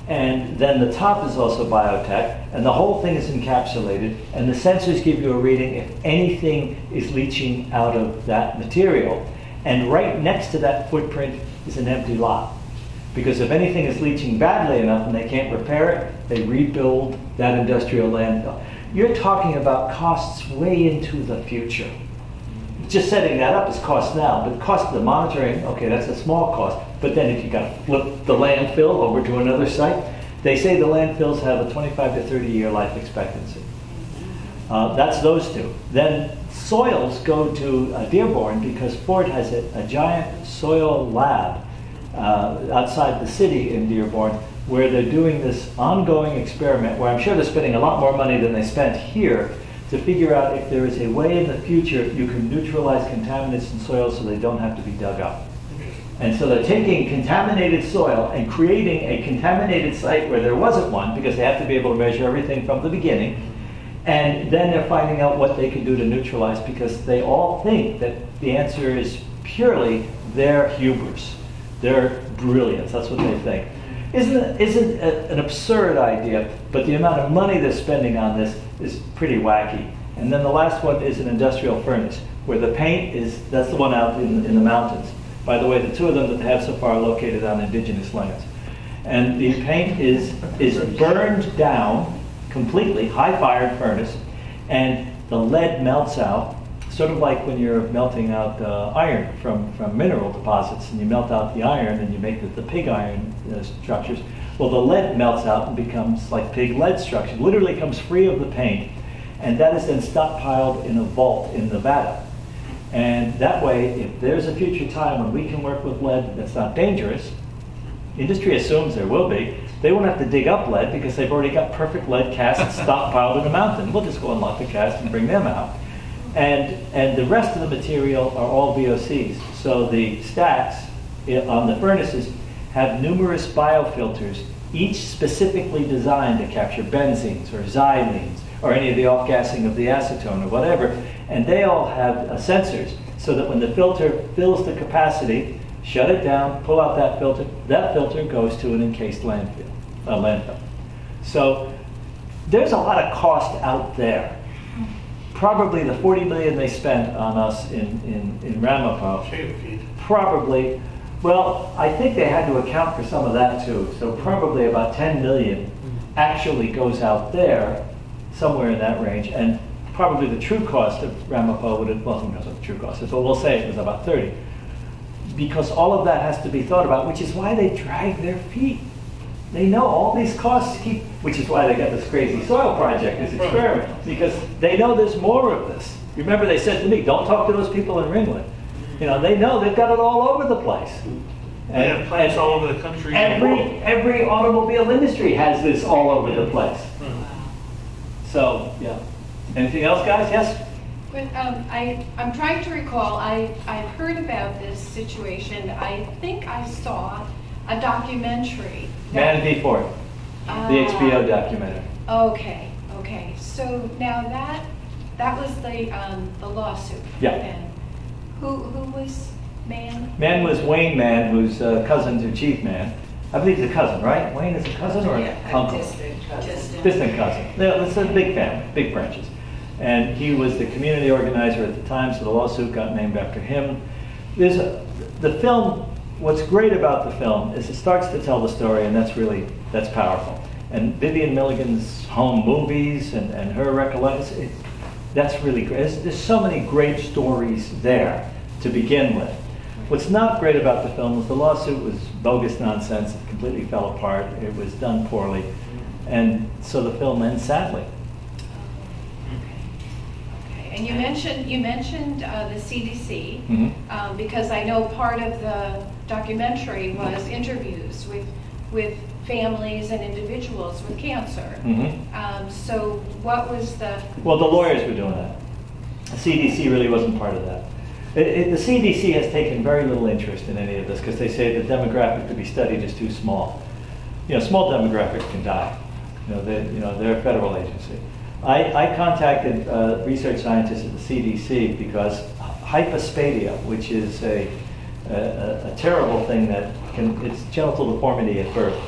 And then the top is also biotech, and the whole thing is encapsulated, and the sensors give you a reading if anything is leaching out of that material. And right next to that footprint is an empty lot. Because if anything is leaching badly enough and they can't repair it, they rebuild that industrial landfill. You're talking about costs way into the future. Just setting that up is cost now, but cost of the monitoring, okay, that's a small cost. But then if you got to flip the landfill over to another site, they say the landfills have a 25 to 30 year life expectancy. That's those 2. Then soils go to Dearborn, because Ford has a giant soil lab outside the city in Dearborn, where they're doing this ongoing experiment, where I'm sure they're spending a lot more money than they spent here, to figure out if there is a way in the future you can neutralize contaminants in soil so they don't have to be dug up. And so they're taking contaminated soil and creating a contaminated site where there wasn't one, because they have to be able to measure everything from the beginning. And then they're finding out what they can do to neutralize, because they all think that the answer is purely their hubris, their brilliance. That's what they think. Isn't an absurd idea, but the amount of money they're spending on this is pretty wacky. And then the last one is an industrial furnace, where the paint is, that's the one out in the mountains. By the way, the 2 of them that they have so far are located on indigenous lands. And the paint is burned down completely, high-fired furnace, and the lead melts out, sort of like when you're melting out iron from mineral deposits, and you melt out the iron and you make the pig iron structures. Well, the lead melts out and becomes like pig lead structure. Literally comes free of the paint, and that is then stockpiled in a vault in Nevada. And that way, if there's a future time when we can work with lead that's not dangerous, industry assumes there will be, they won't have to dig up lead because they've already got perfect lead casts stockpiled in a mountain. We'll just go unlock the cast and bring them out. And the rest of the material are all VOCs. So the stacks on the furnaces have numerous biofilters, each specifically designed to capture benzenes or xylenes or any of the off-gassing of the acetone or whatever. And they all have sensors, so that when the filter fills the capacity, shut it down, pull out that filter goes to an encased landfill. So there's a lot of cost out there. Probably the $40 million they spent on us in Ramapo, probably, well, I think they had to account for some of that too. So probably about 10 million actually goes out there, somewhere in that range. And probably the true cost of Ramapo would have, well, who knows what the true cost is, but we'll say it was about 30. Because all of that has to be thought about, which is why they drag their feet. They know all these costs keep, which is why they got this crazy soil project, this experiment, because they know there's more of this. Remember, they said to me, don't talk to those people in Ringwood. You know, they know they've got it all over the place. And plants all over the country. Every automobile industry has this all over the place. So, yeah. Anything else, guys? Yes? But I'm trying to recall, I've heard about this situation. I think I saw a documentary. Man Before, the HBO documentary. Okay. So now that was the lawsuit. Yeah. Then. Who was Man? Man was Wayne Mann, who's cousin to Chief Mann. I believe he's a cousin, right? Wayne is a cousin or an uncle? Distant cousin. Yeah, it's a big family, big branches. And he was the community organizer at the time, so the lawsuit got named after him. The film, what's great about the film is it starts to tell the story, and that's powerful. And Vivian Milligan's home movies and her recollections, that's really great. There's so many great stories there to begin with. What's not great about the film is the lawsuit was bogus nonsense. It completely fell apart. It was done poorly. And so the film ends sadly. Okay. And you mentioned the CDC, Mm-hmm. because I know part of the documentary was interviews with families and individuals with cancer. Mm-hmm. So what was the... Well, the lawyers were doing that. The CDC really wasn't part of that. The CDC has taken very little interest in any of this because they say the demographic to be studied is too small. Small demographics can die. They're a federal agency. I contacted research scientists at the CDC because hypospadia, which is a terrible thing it's genital deformity at birth,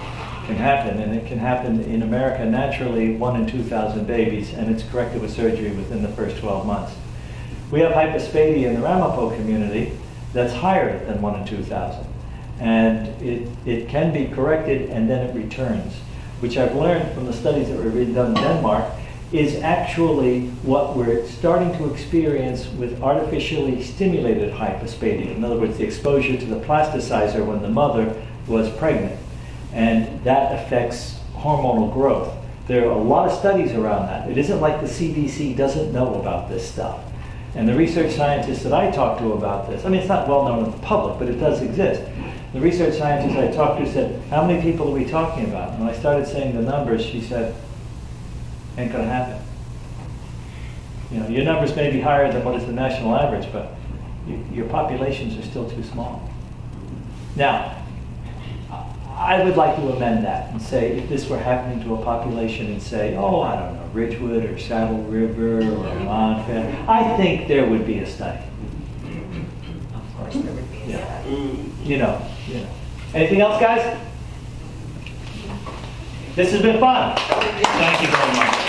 can happen, and it can happen in America naturally, 1 in 2,000 babies, and it's corrected with surgery within the first 12 months. We have hypospadia in the Ramapo community that's higher than 1 in 2,000. And it can be corrected and then it returns, which I've learned from the studies that were done in Denmark is actually what we're starting to experience with artificially stimulated hypospadia. In other words, the exposure to the plasticizer when the mother was pregnant. And that affects hormonal growth. There are a lot of studies around that. It isn't like the CDC doesn't know about this stuff. And the research scientists that I talked to about this, it's not well known in the public, but it does exist. The research scientist I talked to said, how many people are we talking about? And when I started saying the numbers, she said, ain't gonna happen. Your numbers may be higher than what is the national average, but your populations are still too small. Now, I would like to amend that and say, if this were happening to a population and say, I don't know, Ridgewood or Saddle River or Montfort, I think there would be a study. Of course, there would be a study. Anything else, guys? This has been fun. Thank you very much.